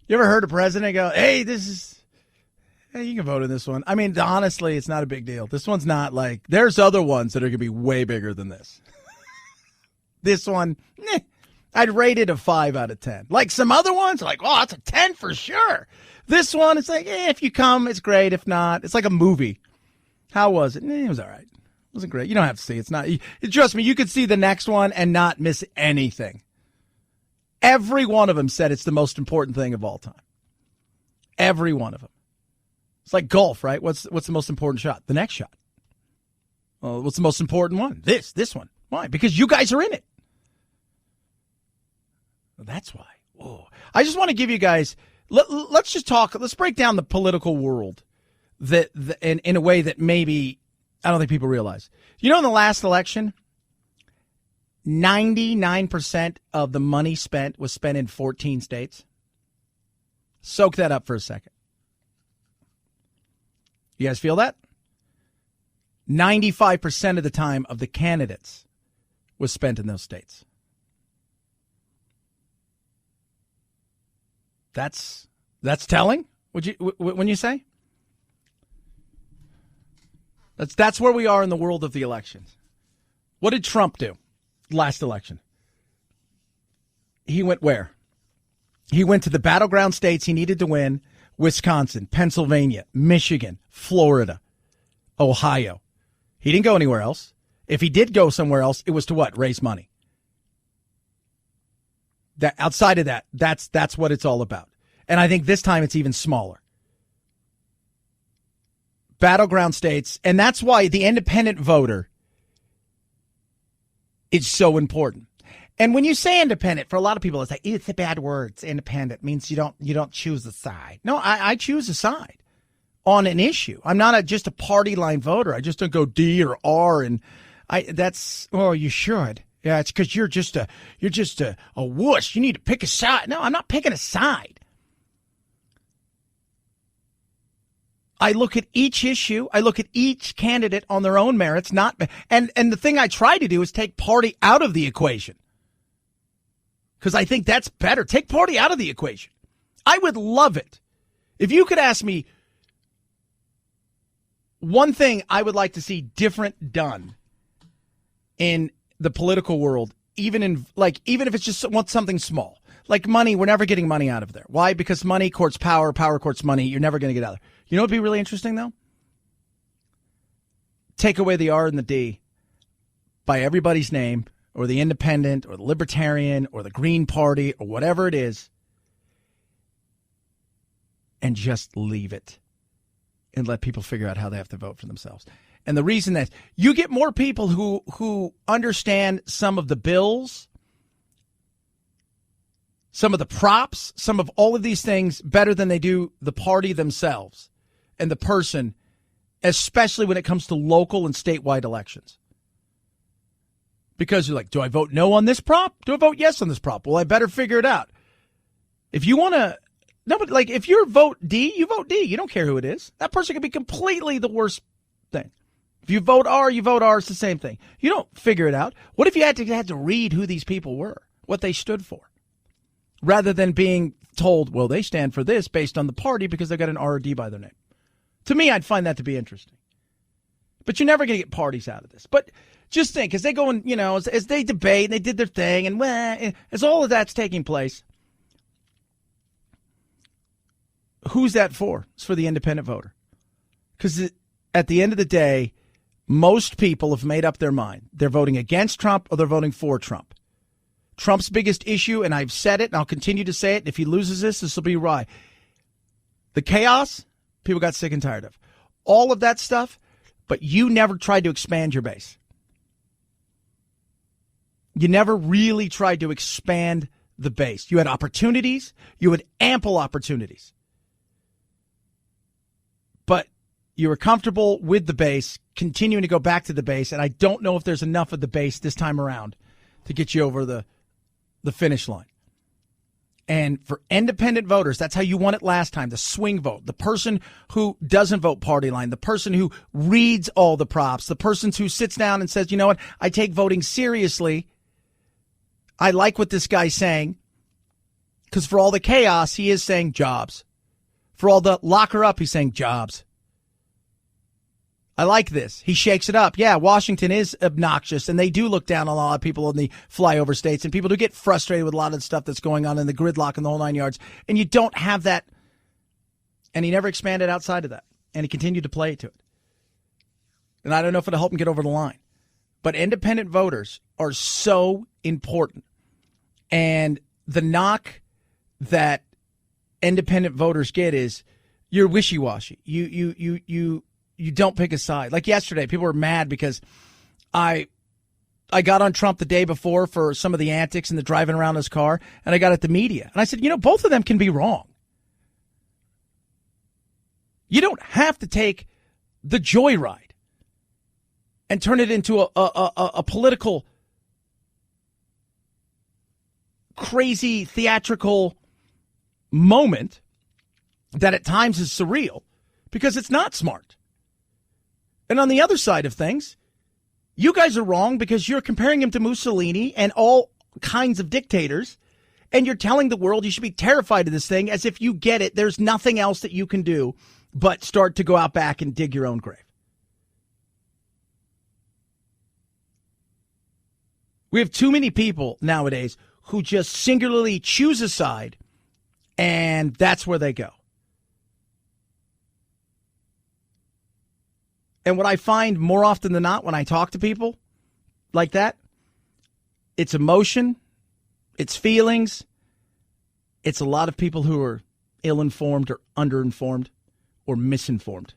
You ever heard a president go, hey, you can vote in this one. I mean, honestly, it's not a big deal. This one's not like, there's other ones that are going to be way bigger than this. This one, I'd rate it a 5 out of 10. Like some other ones, like, oh, it's a 10 for sure. This one, it's like, if you come, it's great. If not, it's like a movie. How was it? It was all right. It wasn't great. You don't have to see. It's not. Trust me, you could see the next one and not miss anything. Every one of them said it's the most important thing of all time. Every one of them. It's like golf, right? What's the most important shot? The next shot. Well, what's the most important one? This one. Why? Because you guys are in it. Well, that's why. Whoa. I just want to give you guys. Let's just talk. Let's break down the political world in a way that maybe I don't think people realize. You know, in the last election, 99% of the money spent was spent in 14 states. Soak that up for a second. You guys feel that? 95% of the time of the candidates was spent in those states. That's telling, when you say? That's where we are in the world of the elections. What did Trump do last election? He went where? He went to the battleground states he needed to win: Wisconsin, Pennsylvania, Michigan, Florida, Ohio. He didn't go anywhere else. If he did go somewhere else, it was to what? Raise money. Outside of that, that's what it's all about. And I think this time it's even smaller. Battleground states, and that's why the independent voter is so important. And when you say independent, for a lot of people, it's like, it's a bad word. It's independent. It means you don't choose a side. No, I choose a side on an issue. I'm not just a party line voter. I just don't go D or R, and you should. Yeah, it's because you're just a wuss. You need to pick a side. No, I'm not picking a side. I look at each issue. I look at each candidate on their own merits. And the thing I try to do is take party out of the equation, because I think that's better. Take party out of the equation. I would love it if you could ask me one thing I would like to see different done in the political world, even if it's just something small. Like money, we're never getting money out of there. Why? Because money courts power, power courts money. You're never going to get out of there. You know what would be really interesting, though? Take away the R and the D by everybody's name, or the independent, or the libertarian, or the Green Party, or whatever it is, and just leave it and let people figure out how they have to vote for themselves. And the reason that you get more people who understand some of the bills, some of the props, some of all of these things better than they do the party themselves and the person, especially when it comes to local and statewide elections. Because you're like, do I vote no on this prop? Do I vote yes on this prop? Well, I better figure it out. If you want to, nobody, like if you vote D, you vote D. You don't care who it is. That person could be completely the worst thing. If you vote R, you vote R. It's the same thing. You don't figure it out. What if you had to read who these people were, what they stood for, rather than being told, well, they stand for this based on the party because they've got an R or D by their name? To me, I'd find that to be interesting. But you're never going to get parties out of this. But just think, as they go and, as they debate and they did their thing, and as all of that's taking place, who's that for? It's for the independent voter. Because at the end of the day, most people have made up their mind. They're voting against Trump or they're voting for Trump. Trump's biggest issue, and I've said it and I'll continue to say it, if he loses this will be why. The chaos, people got sick and tired of. All of that stuff, but you never tried to expand your base. You never really tried to expand the base. You had opportunities. You had ample opportunities. But you were comfortable with the base, continuing to go back to the base, and I don't know if there's enough of the base this time around to get you over the finish line. And for independent voters, that's how you won it last time, the swing vote, the person who doesn't vote party line, the person who reads all the props, the person who sits down and says, you know what, I take voting seriously. I like what this guy's saying, because for all the chaos, he is saying jobs. For all the locker up, he's saying jobs. I like this. He shakes it up. Yeah, Washington is obnoxious, and they do look down on a lot of people in the flyover states, and people do get frustrated with a lot of the stuff that's going on in the gridlock and the whole 9 yards, and you don't have that. And he never expanded outside of that, and he continued to play to it. And I don't know if it'll help him get over the line. But independent voters are so important. And the knock that independent voters get is you're wishy-washy. You don't pick a side. Like yesterday, people were mad because I got on Trump the day before for some of the antics and the driving around his car, and I got at the media. And I said, both of them can be wrong. You don't have to take the joyride and turn it into a political, crazy, theatrical moment that at times is surreal, because it's not smart. And on the other side of things, you guys are wrong because you're comparing him to Mussolini and all kinds of dictators, and you're telling the world you should be terrified of this thing as if you get it. There's nothing else that you can do but start to go out back and dig your own grave. We have too many people nowadays who just singularly choose a side, and that's where they go. And what I find more often than not when I talk to people like that, it's emotion, it's feelings, it's a lot of people who are ill-informed or underinformed or misinformed.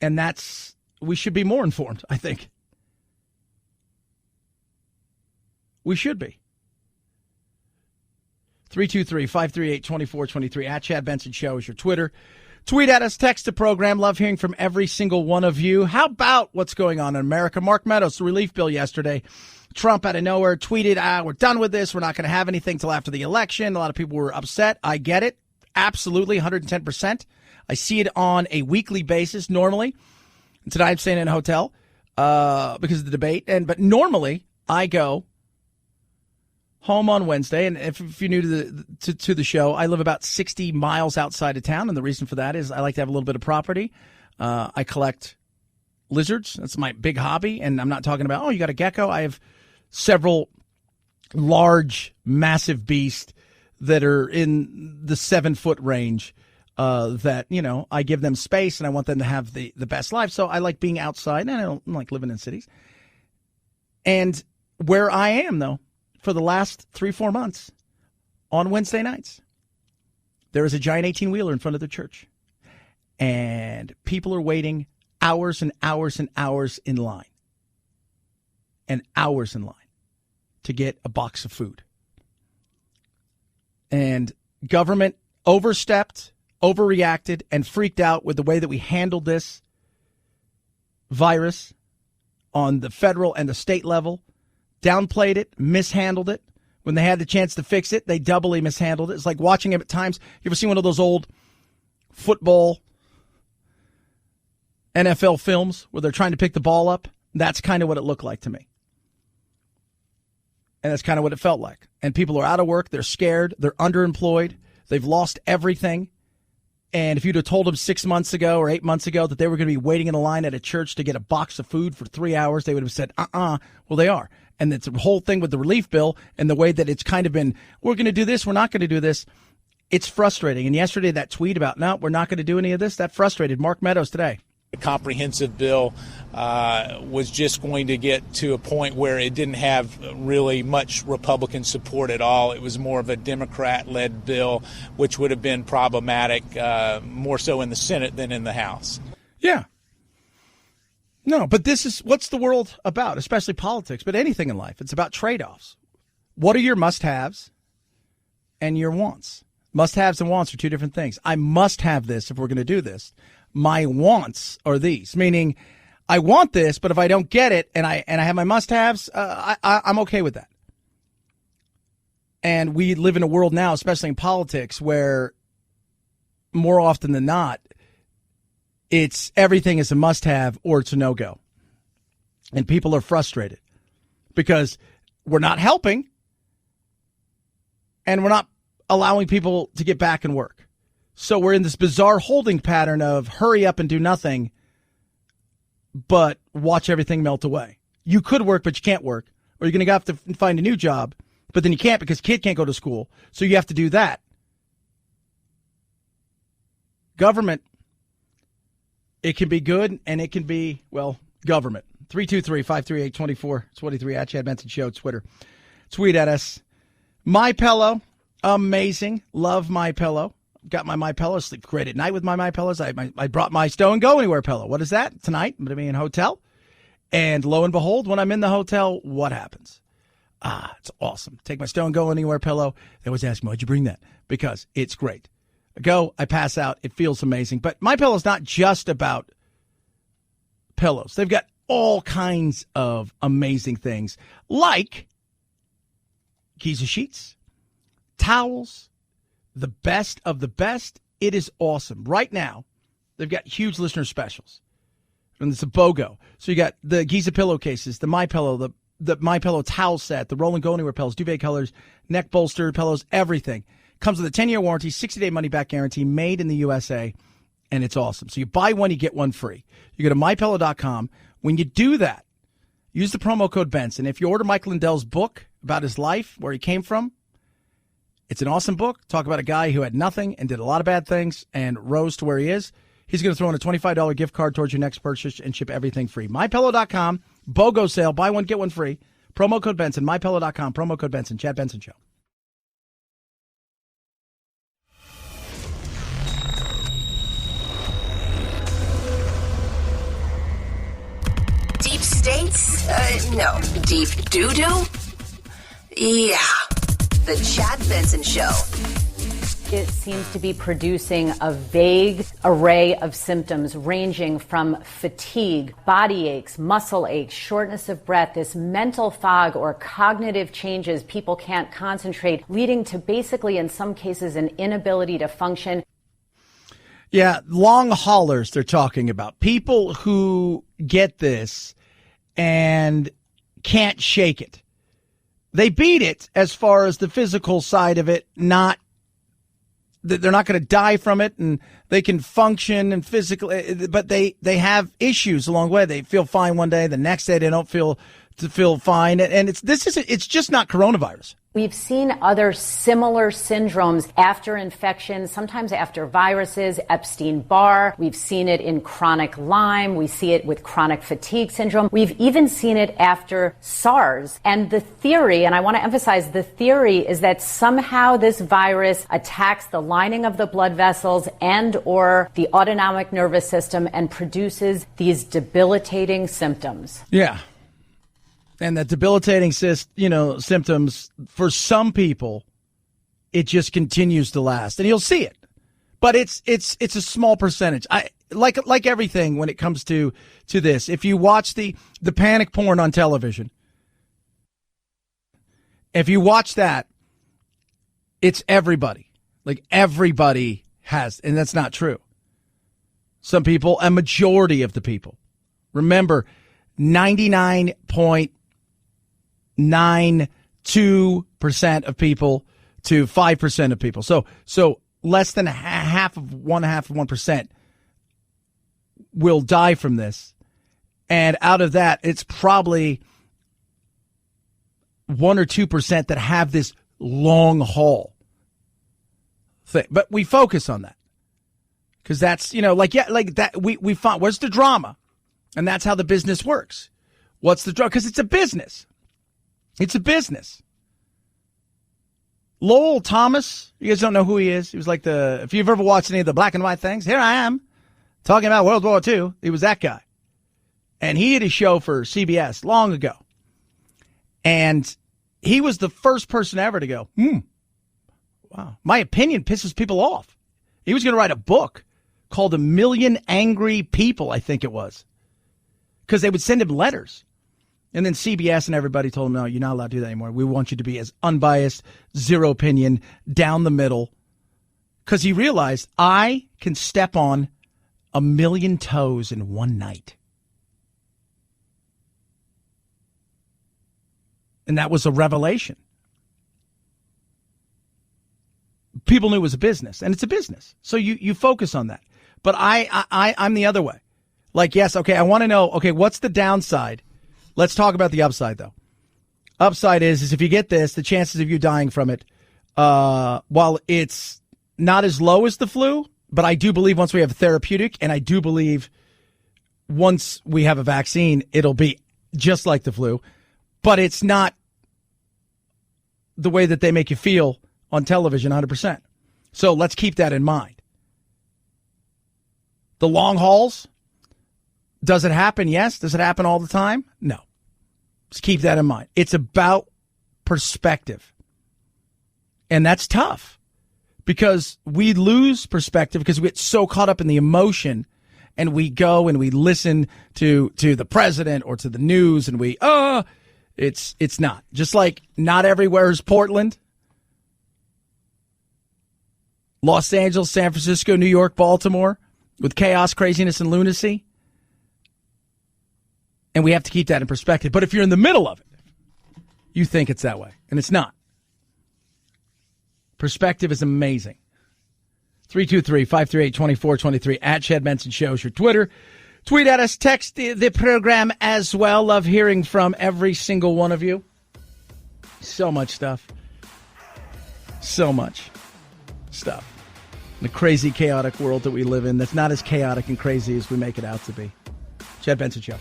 And we should be more informed, I think. We should be. 323-538-2423. At Chad Benson Show is your Twitter. Tweet at us, text the program. Love hearing from every single one of you. How about what's going on in America? Mark Meadows, the relief bill yesterday. Trump out of nowhere tweeted, we're done with this. We're not going to have anything till after the election. A lot of people were upset. I get it. Absolutely, 110%. I see it on a weekly basis normally. And tonight I'm staying in a hotel because of the debate. But normally I go home on Wednesday. And if you're new to the show, I live about 60 miles outside of town. And the reason for that is I like to have a little bit of property. I collect lizards. That's my big hobby. And I'm not talking about, you got a gecko. I have several large, massive beasts that are in the 7-foot range that, I give them space and I want them to have the best life. So I like being outside and I don't like living in cities. And where I am, though, for the last 3-4 months, on Wednesday nights, there is a giant 18-wheeler in front of the church. And people are waiting hours and hours and hours in line. And hours in line to get a box of food. And government overstepped, overreacted, and freaked out with the way that we handled this virus on the federal and the state level. Downplayed it, mishandled it. When they had the chance to fix it, they doubly mishandled it. It's like watching it at times. You ever seen one of those old football NFL films where they're trying to pick the ball up? That's kind of what it looked like to me. And that's kind of what it felt like. And people are out of work. They're scared. They're underemployed. They've lost everything. And if you'd have told them 6 months ago or 8 months ago that they were going to be waiting in a line at a church to get a box of food for 3 hours, they would have said, Well, they are. And it's the whole thing with the relief bill and the way that it's kind of been, we're going to do this, we're not going to do this. It's frustrating. And yesterday, that tweet about, no, we're not going to do any of this, that frustrated Mark Meadows today. The comprehensive bill was just going to get to a point where it didn't have really much Republican support at all. It was more of a Democrat-led bill, which would have been problematic more so in the Senate than in the House. Yeah. No, but this is what's the world about, especially politics, but anything in life. It's about trade-offs. What are your must-haves and your wants? Must-haves and wants are two different things. I must have this if we're going to do this. My wants are these, meaning I want this, but if I don't get it and I have my must-haves, I'm okay with that. And we live in a world now, especially in politics, where more often than not, it's everything is a must-have or it's a no-go. And people are frustrated because we're not helping and we're not allowing people to get back and work. So we're in this bizarre holding pattern of hurry up and do nothing, but watch everything melt away. You could work, but you can't work. Or you're going to have to find a new job, but then you can't because kid can't go to school. So you have to do that. Government, it can be good and it can be, government. 323-538-2423 at Chad Benson Show, Twitter. Tweet at us. MyPillow, amazing. Love MyPillow. Got my MyPillow. Sleep great at night with my MyPillows. I brought my Stow and Go Anywhere pillow. What is that? Tonight, I'm going to be in a hotel. And lo and behold, when I'm in the hotel, what happens? It's awesome. Take my Stow and Go Anywhere pillow. They always ask me, why'd you bring that? Because it's great. I go, I pass out. It feels amazing. But MyPillow is not just about pillows. They've got all kinds of amazing things like Giza sheets, towels, the best of the best. It is awesome. Right now, they've got huge listener specials. And it's a BOGO. So you got the Giza pillowcases, the MyPillow, the MyPillow towel set, the Roll and Go Anywhere pillows, duvet colors, neck bolster pillows, everything. Comes with a 10-year warranty, 60-day money-back guarantee, made in the USA, and it's awesome. So you buy one, you get one free. You go to MyPillow.com. When you do that, use the promo code Benson. If you order Mike Lindell's book about his life, where he came from, it's an awesome book. Talk about a guy who had nothing and did a lot of bad things and rose to where he is. He's going to throw in a $25 gift card towards your next purchase and ship everything free. MyPillow.com, BOGO sale, buy one, get one free. Promo code Benson, MyPillow.com, promo code Benson, Chad Benson Show. Deep states? No. Deep doo-doo? Yeah. The Chad Benson Show. It seems to be producing a vague array of symptoms ranging from fatigue, body aches, muscle aches, shortness of breath, this mental fog or cognitive changes. People can't concentrate, leading to basically, in some cases, an inability to function. Yeah, long haulers they're talking about. People who get this and can't shake it. They beat it as far as the physical side of it, they're not going to die from it, and they can function and physically, but they have issues along the way. They feel fine one day, the next day they don't feel fine, and it's just not coronavirus. We've seen other similar syndromes after infection, sometimes after viruses, Epstein-Barr. We've seen it in chronic Lyme. We see it with chronic fatigue syndrome. We've even seen it after SARS. And the theory, and I want to emphasize the theory, is that somehow this virus attacks the lining of the blood vessels and or the autonomic nervous system and produces these debilitating symptoms. Yeah. And that debilitating symptoms, for some people, it just continues to last. And you'll see it. But it's a small percentage. Like everything when it comes to this. If you watch the panic porn on television, if you watch that, it's everybody. Like everybody has, and that's not true. Some people, a majority of the people. Remember, 99.92% of people to 5% of people. So less than half of 1% will die from this. And out of that, it's probably 1 or 2% that have this long haul thing. But we focus on that because that's, that we find, where's the drama? And that's how the business works. What's the drama? Because it's a business. It's a business. Lowell Thomas, you guys don't know who he is. He was like if you've ever watched any of the black and white things, here I am talking about World War II. He was that guy. And he did a show for CBS long ago. And he was the first person ever to go, wow, my opinion pisses people off. He was going to write a book called 1 Million Angry People, I think it was. Because they would send him letters. And then CBS and everybody told him, no, you're not allowed to do that anymore. We want you to be as unbiased, zero opinion, down the middle. Because he realized, I can step on 1 million toes in one night. And that was a revelation. People knew it was a business, and it's a business. So you focus on that. But I'm the other way. Like, yes, okay, I want to know, okay, what's the downside? Let's talk about the upside, though. Upside is if you get this, the chances of you dying from it, while it's not as low as the flu, but I do believe once we have a therapeutic, and I do believe once we have a vaccine, it'll be just like the flu, but it's not the way that they make you feel on television 100%. So let's keep that in mind. The long hauls, does it happen? Yes. Does it happen all the time? No. Just keep that in mind. It's about perspective. And that's tough because we lose perspective because we get so caught up in the emotion and we go and we listen to the president or to the news and it's not. Just like not everywhere is Portland, Los Angeles, San Francisco, New York, Baltimore with chaos, craziness, and lunacy. And we have to keep that in perspective. But if you're in the middle of it, you think it's that way. And it's not. Perspective is amazing. 323-538-2423 at Chad Benson Show is your Twitter. Tweet at us. Text the program as well. Love hearing from every single one of you. So much stuff. So much stuff. The crazy, chaotic world that we live in that's not as chaotic and crazy as we make it out to be. Chad Benson Show.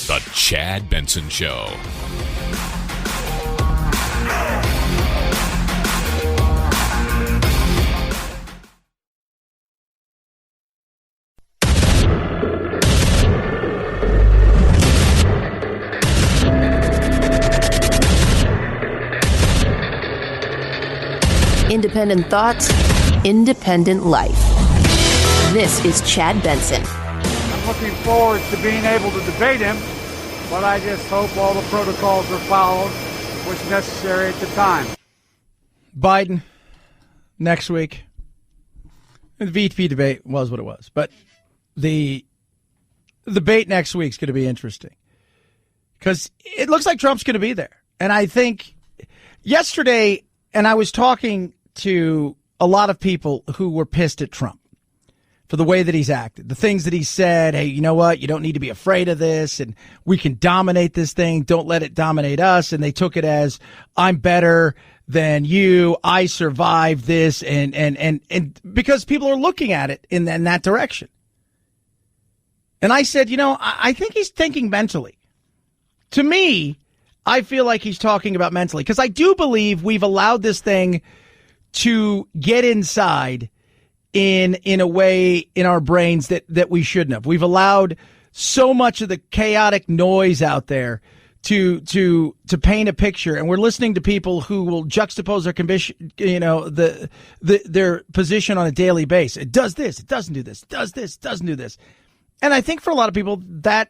The Chad Benson Show. Independent thoughts, independent life. This is Chad Benson. I'm looking forward to being able to debate him, but I just hope all the protocols are followed, what's necessary at the time. Biden next week. The VP debate was what it was, but the debate next week is going to be interesting because it looks like Trump's going to be there. And I think yesterday, and I was talking to a lot of people who were pissed at Trump for the way that he's acted, the things that he said. Hey, you know what? You don't need to be afraid of this, and we can dominate this thing. Don't let it dominate us. And they took it as, I'm better than you. I survived this. And because people are looking at it in that direction. And I said, I think he's thinking mentally. To me, I feel like he's talking about mentally, because I do believe we've allowed this thing to get inside in a way in our brains that we shouldn't have. We've allowed so much of the chaotic noise out there to paint a picture, and we're listening to people who will juxtapose their conviction, their position on a daily basis. It does this, it doesn't do this, it does this, it doesn't do this. And I think for a lot of people that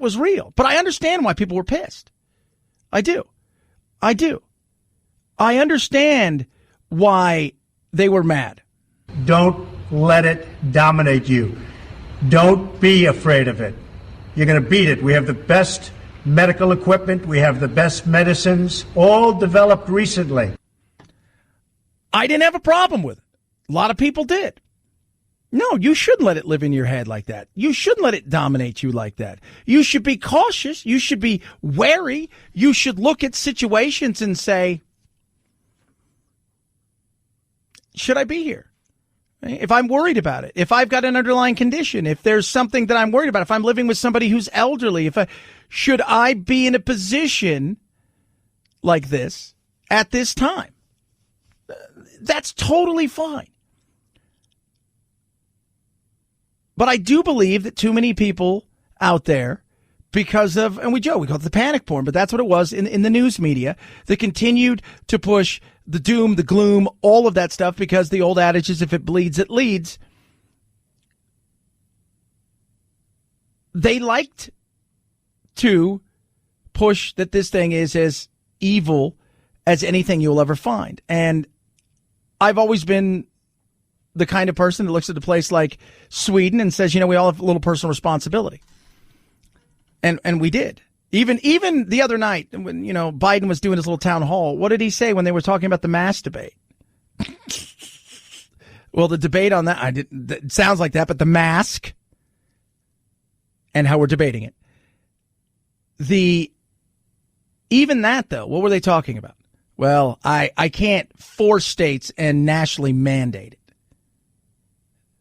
was real. But I understand why people were pissed. I do. I understand why they were mad. Don't let it dominate you. Don't be afraid of it. You're going to beat it. We have the best medical equipment. We have the best medicines, all developed recently. I didn't have a problem with it. A lot of people did. No, you shouldn't let it live in your head like that. You shouldn't let it dominate you like that. You should be cautious. You should be wary. You should look at situations and say, should I be here? If I'm worried about it, if I've got an underlying condition, if there's something that I'm worried about, if I'm living with somebody who's elderly, should I be in a position like this at this time? That's totally fine. But I do believe that too many people out there, because of, and we call it the panic porn, but that's what it was in the news media, that continued to push the doom, the gloom, all of that stuff, because the old adage is if it bleeds, it leads. They liked to push that this thing is as evil as anything you'll ever find. And I've always been the kind of person that looks at a place like Sweden and says, we all have a little personal responsibility. And we did. Even the other night when, Biden was doing his little town hall, what did he say when they were talking about the mask debate? Well, the debate on that, it sounds like that, but the mask and how we're debating it. Even that, though, what were they talking about? Well, I can't force states and nationally mandate it.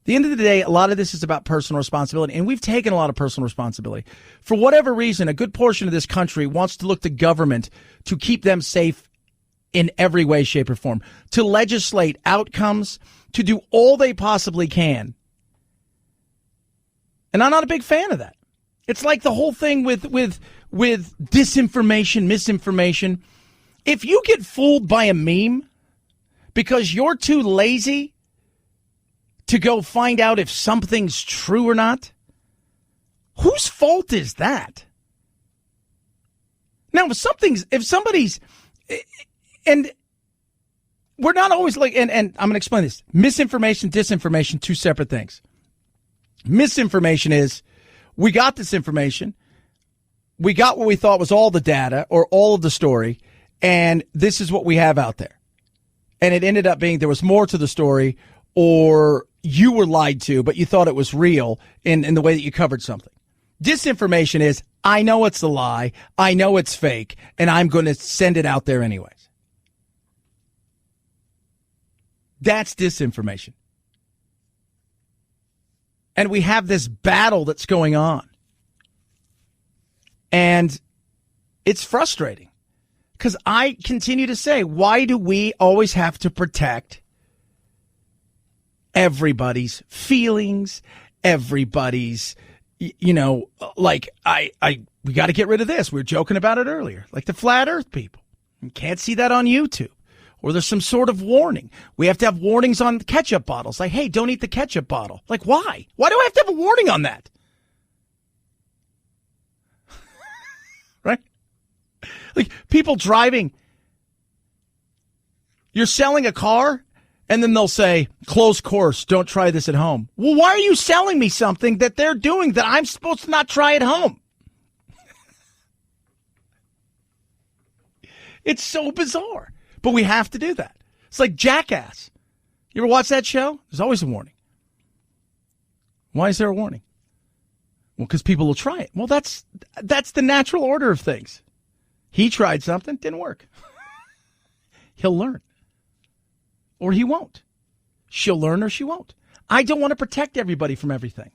At the end of the day, a lot of this is about personal responsibility, and we've taken a lot of personal responsibility. For whatever reason, a good portion of this country wants to look to government to keep them safe in every way, shape, or form, to legislate outcomes, to do all they possibly can. And I'm not a big fan of that. It's like the whole thing with disinformation, misinformation. If you get fooled by a meme because you're too lazy to go find out if something's true or not, whose fault is that? Now, if somebody's, and we're not always like, and I'm going to explain this. Misinformation, disinformation, two separate things. Misinformation is, we got this information, we got what we thought was all the data or all of the story, and this is what we have out there. And it ended up being there was more to the story, or you were lied to, but you thought it was real in the way that you covered something. Disinformation is, I know it's a lie, I know it's fake, and I'm going to send it out there anyways. That's disinformation. And we have this battle that's going on. And it's frustrating because I continue to say, why do we always have to protect everybody's feelings, everybody's, we got to get rid of this. We were joking about it earlier, like the flat earth people. You can't see that on YouTube. or there's some sort of warning. We have to have warnings on ketchup bottles. Like, hey, don't eat the ketchup bottle. Like, why? Why do I have to have a warning on that? Right? Like, people driving. You're selling a car, and then they'll say, close course, don't try this at home. Well, why are you selling me something that they're doing that I'm supposed to not try at home? It's so bizarre. But we have to do that. It's like Jackass. You ever watch that show? There's always a warning. Why is there a warning? Well, because people will try it. Well, that's the natural order of things. He tried something, didn't work. He'll learn. Or he won't. She'll learn or she won't. I don't want to protect everybody from everything.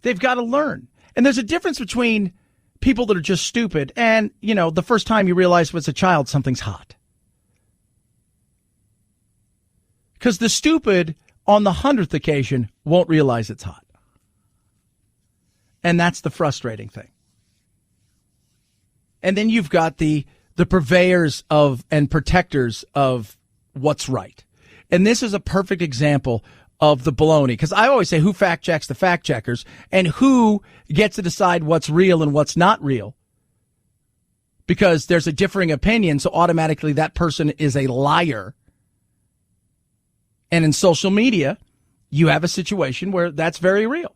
They've got to learn. And there's a difference between people that are just stupid and, you know, the first time you realize as a child something's hot. Because the stupid on the 100th occasion won't realize it's hot. And that's the frustrating thing. And then you've got the purveyors of and protectors of what's right. And this is a perfect example of the baloney. Because I always say, who fact checks the fact checkers and who gets to decide what's real and what's not real? Because there's a differing opinion, so automatically that person is a liar. And in social media, you have a situation where that's very real.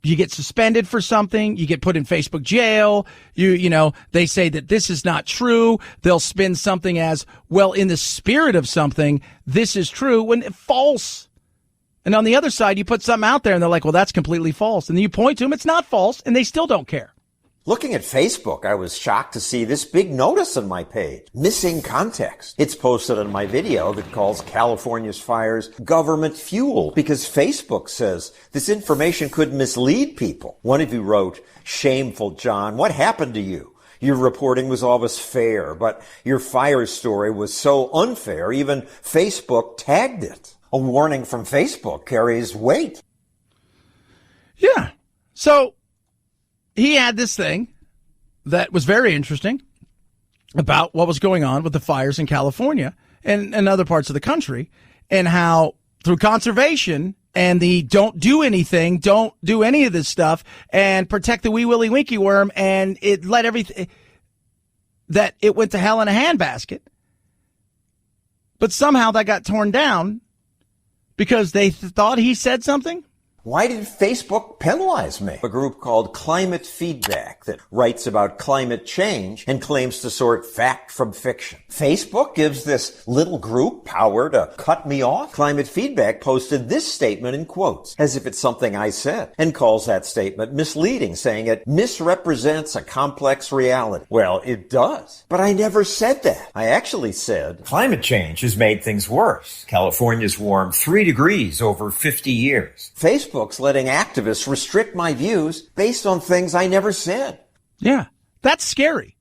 You get suspended for something. You get put in Facebook jail. You know, they say that this is not true. They'll spin something as, well, in the spirit of something, this is true, when false. And on the other side, you put something out there and they're like, well, that's completely false. And then you point to them, it's not false, and they still don't care. Looking at Facebook, I was shocked to see this big notice on my page. Missing context. It's posted on my video that calls California's fires government fuel because Facebook says this information could mislead people. One of you wrote, "Shameful, John. What happened to you? Your reporting was always fair, but your fire story was so unfair, even Facebook tagged it." A warning from Facebook carries weight. Yeah. So he had this thing that was very interesting about what was going on with the fires in California and other parts of the country, and how through conservation and the don't do anything, don't do any of this stuff, and protect the wee willy winky worm, and it let everything, that it went to hell in a handbasket. But somehow that got torn down because they thought he said something. Why did Facebook penalize me? A group called Climate Feedback that writes about climate change and claims to sort fact from fiction. Facebook gives this little group power to cut me off? Climate Feedback posted this statement in quotes, as if it's something I said, and calls that statement misleading, saying it misrepresents a complex reality. Well, it does. But I never said that. I actually said, climate change has made things worse. California's warmed 3 degrees over 50 years. Facebook's letting activists restrict my views based on things I never said. Yeah, that's scary.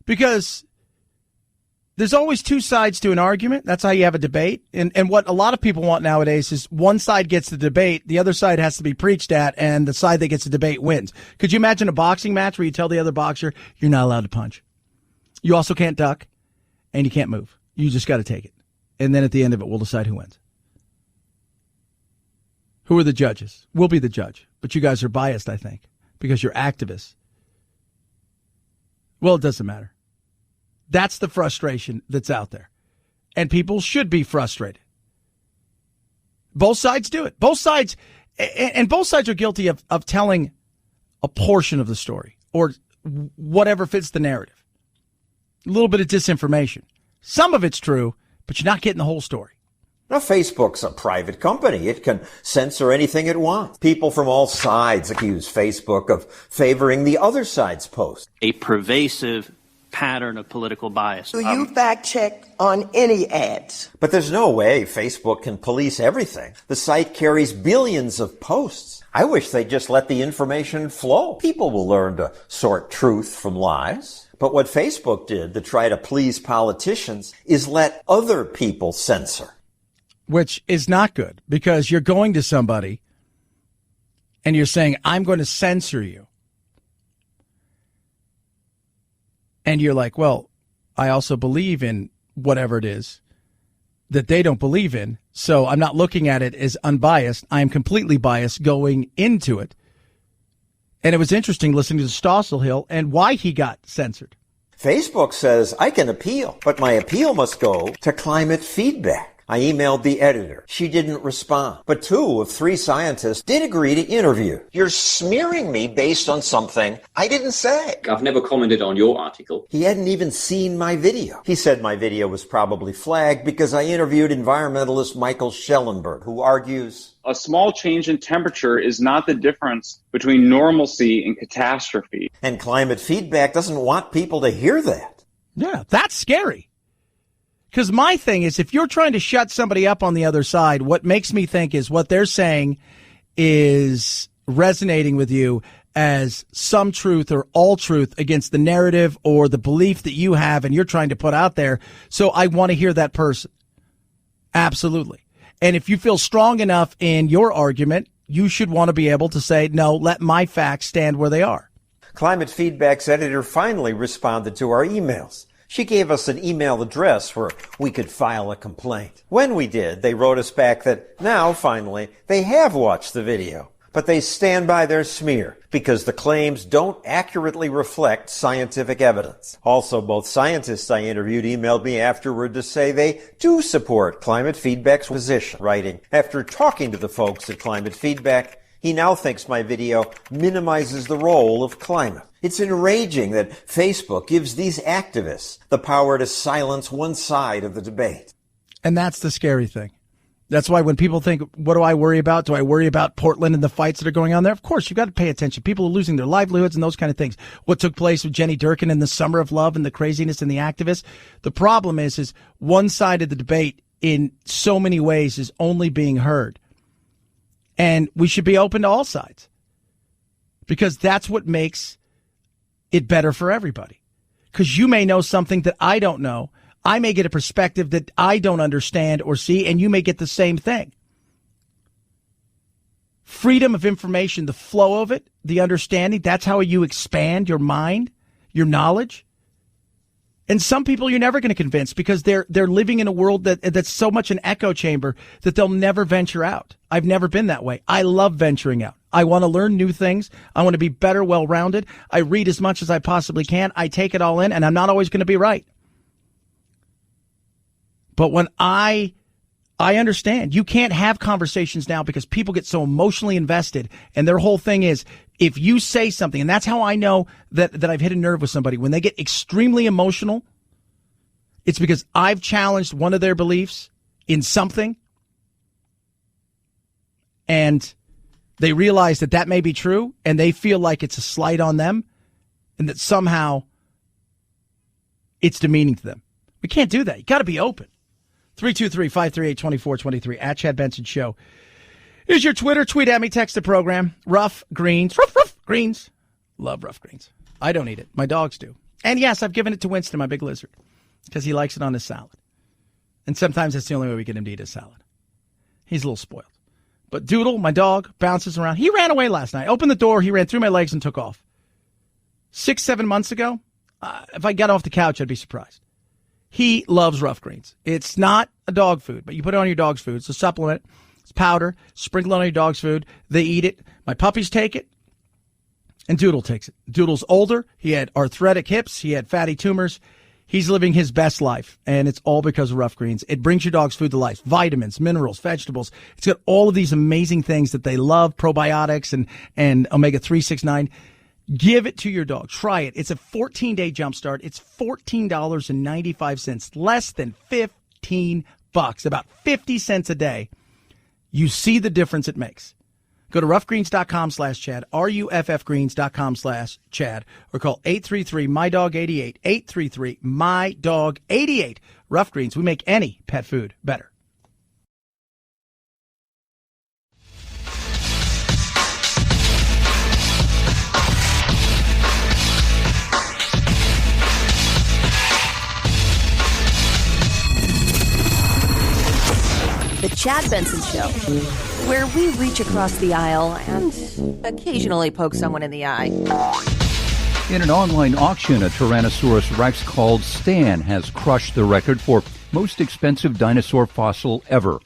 Because there's always two sides to an argument. That's how you have a debate. And what a lot of people want nowadays is one side gets the debate, the other side has to be preached at, and the side that gets the debate wins. Could you imagine a boxing match where you tell the other boxer, you're not allowed to punch? You also can't duck, and you can't move. You just got to take it. And then at the end of it, we'll decide who wins. Who are the judges? We'll be the judge. But you guys are biased, I think, because you're activists. Well, it doesn't matter. That's the frustration that's out there. And people should be frustrated. Both sides do it. Both sides, and both sides are guilty of telling a portion of the story or whatever fits the narrative. A little bit of disinformation. Some of it's true, but you're not getting the whole story. Now, Facebook's a private company. It can censor anything it wants. People from all sides accuse Facebook of favoring the other side's post. A pervasive pattern of political bias. Do you fact check on any ads? But there's no way Facebook can police everything. The site carries billions of posts. I wish they'd just let the information flow. People will learn to sort truth from lies. But what Facebook did to try to please politicians is let other people censor. Which is not good, because you're going to somebody and you're saying, I'm going to censor you. And you're like, well, I also believe in whatever it is that they don't believe in. So I'm not looking at it as unbiased. I am completely biased going into it. And it was interesting listening to Stossel Hill and why he got censored. Facebook says I can appeal, but my appeal must go to climate feedback. I emailed the editor. She didn't respond. But 2 of 3 scientists did agree to interview. You're smearing me based on something I didn't say. I've never commented on your article. He hadn't even seen my video. He said my video was probably flagged because I interviewed environmentalist Michael Schellenberg, who argues a small change in temperature is not the difference between normalcy and catastrophe. And climate feedback doesn't want people to hear that. Yeah, that's scary. Because my thing is, if you're trying to shut somebody up on the other side, what makes me think is what they're saying is resonating with you as some truth or all truth against the narrative or the belief that you have and you're trying to put out there. So I want to hear that person. Absolutely. And if you feel strong enough in your argument, you should want to be able to say, no, let my facts stand where they are. Climate Feedback's editor finally responded to our emails. She gave us an email address where we could file a complaint. When we did, they wrote us back that now, finally, they have watched the video, but they stand by their smear because the claims don't accurately reflect scientific evidence. Also, both scientists I interviewed emailed me afterward to say they do support Climate Feedback's position, writing, after talking to the folks at Climate Feedback, he now thinks my video minimizes the role of climate. It's enraging that Facebook gives these activists the power to silence one side of the debate. And that's the scary thing. That's why when people think, what do I worry about? Do I worry about Portland and the fights that are going on there? Of course, you've got to pay attention. People are losing their livelihoods and those kind of things. What took place with Jenny Durkin in the Summer of Love and the craziness and the activists. The problem is one side of the debate in so many ways is only being heard. And we should be open to all sides because that's what makes it better for everybody. Because you may know something that I don't know. I may get a perspective that I don't understand or see, and you may get the same thing. Freedom of information, the flow of it, the understanding, that's how you expand your mind, your knowledge. And some people you're never going to convince because they're living in a world that's so much an echo chamber that they'll never venture out. I've never been that way. I love venturing out. I want to learn new things. I want to be better, well-rounded. I read as much as I possibly can. I take it all in, and I'm not always going to be right. But when I understand, you can't have conversations now because people get so emotionally invested, and their whole thing is, if you say something, and that's how I know that I've hit a nerve with somebody, when they get extremely emotional, it's because I've challenged one of their beliefs in something, and they realize that may be true, and they feel like it's a slight on them, and that somehow it's demeaning to them. We can't do that. You got to be open. 323-538-2423 at Chad Benson Show. Here's your Twitter. Tweet at me. Text the program. Rough greens. Rough greens. Love rough greens. I don't eat it. My dogs do. And yes, I've given it to Winston, my big lizard, because he likes it on his salad. And sometimes that's the only way we get him to eat his salad. He's a little spoiled. But Doodle, my dog, bounces around. He ran away last night. Opened the door. He ran through my legs and took off. 6-7 months ago, if I got off the couch, I'd be surprised. He loves rough greens. It's not a dog food, but you put it on your dog's food. It's a supplement. It's powder. Sprinkle it on your dog's food. They eat it. My puppies take it, and Doodle takes it. Doodle's older. He had arthritic hips. He had fatty tumors. He's living his best life, and it's all because of rough greens. It brings your dog's food to life. Vitamins, minerals, vegetables. It's got all of these amazing things that they love, probiotics and omega-3, 6, 9. Give it to your dog. Try it. It's a 14-day jumpstart. It's $14.95, less than $15, about 50 cents a day. You see the difference it makes. Go to roughgreens.com/Chad, ruffgreens.com/Chad, or call 833-MyDog88, 833-MyDog88. Rough Greens, we make any pet food better. The Chad Benson Show, where we reach across the aisle and occasionally poke someone in the eye. In an online auction, a Tyrannosaurus rex called Stan has crushed the record for most expensive dinosaur fossil ever.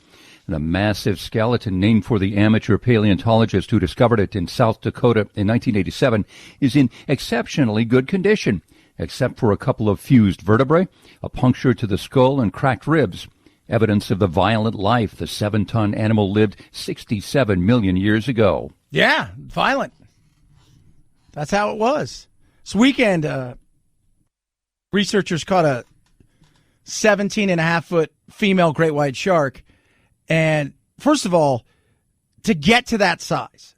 And a massive skeleton named for the amateur paleontologist who discovered it in South Dakota in 1987 is in exceptionally good condition, except for a couple of fused vertebrae, a puncture to the skull, and cracked ribs. Evidence of the violent life the 7-ton animal lived 67 million years ago. Yeah, violent. That's how it was. This weekend, researchers caught a 17-and-a-half-foot female great white shark. And first of all, to get to that size,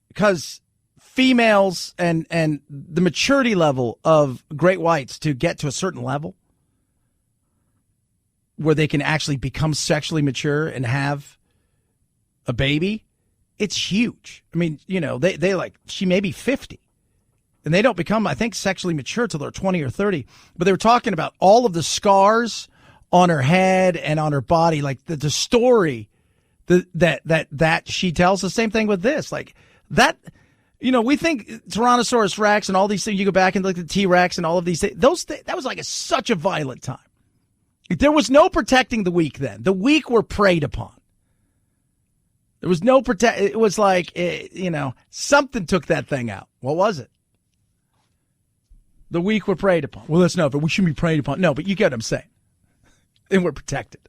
because females and the maturity level of great whites to get to a certain level where they can actually become sexually mature and have a baby, it's huge. I mean, you know, they like, she may be 50. And they don't become, I think, sexually mature till they're 20 or 30. But they were talking about all of the scars on her head and on her body, like the story that she tells. The same thing with this, like that. You know, we think Tyrannosaurus Rex and all these things. You go back and look at the T-Rex and all of these things. That was like such a violent time. There was no protecting the weak then. The weak were preyed upon. There was no It was like, you know, something took that thing out. What was it? The weak were preyed upon. Well, that's not, but we shouldn't be preyed upon. No, but you get what I'm saying. And we're protected.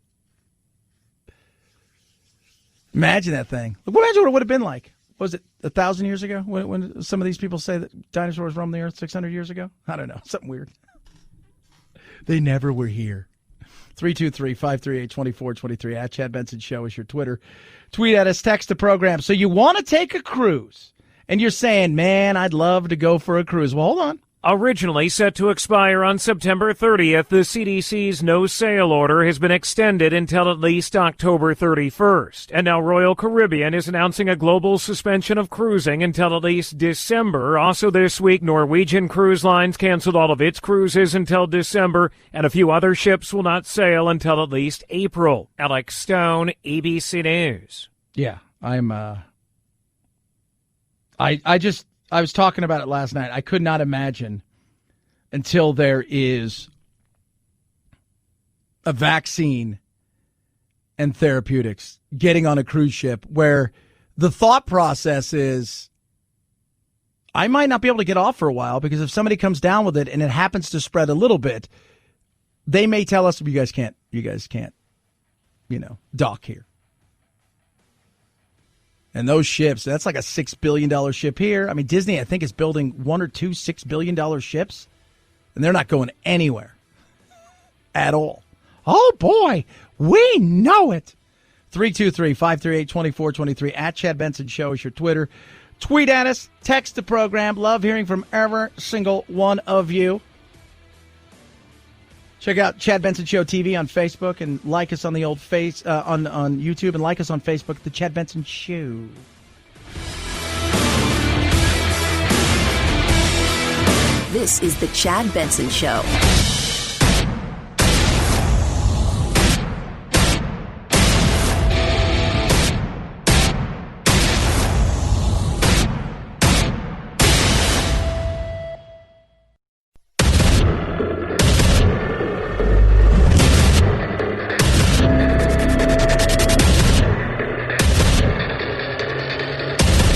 Imagine that thing. Imagine what it would have been like. Was it 1,000 years ago when some of these people say that dinosaurs roamed the earth 600 years ago? I don't know. Something weird. They never were here. 323-538-2423. At Chad Benson Show is your Twitter. Tweet at us, text the program. So you want to take a cruise and you're saying, man, I'd love to go for a cruise. Well, hold on. Originally set to expire on September 30th, the CDC's no-sail order has been extended until at least October 31st. And now Royal Caribbean is announcing a global suspension of cruising until at least December. Also this week, Norwegian Cruise Lines canceled all of its cruises until December, and a few other ships will not sail until at least April. Alex Stone, ABC News. Yeah, I was talking about it last night. I could not imagine until there is a vaccine and therapeutics getting on a cruise ship where the thought process is, I might not be able to get off for a while because if somebody comes down with it and it happens to spread a little bit, they may tell us, you guys can't, you know, dock here. And those ships, that's like a $6 billion ship here. I mean, Disney, I think, is building one or two $6 billion ships, and they're not going anywhere at all. Oh, boy, we know it. 323-538-2423. At Chad Benson Show is your Twitter. Tweet at us. Text the program. Love hearing from every single one of you. Check out Chad Benson Show TV on Facebook and like us on the old face on YouTube and like us on Facebook, The Chad Benson Show. This is The Chad Benson Show.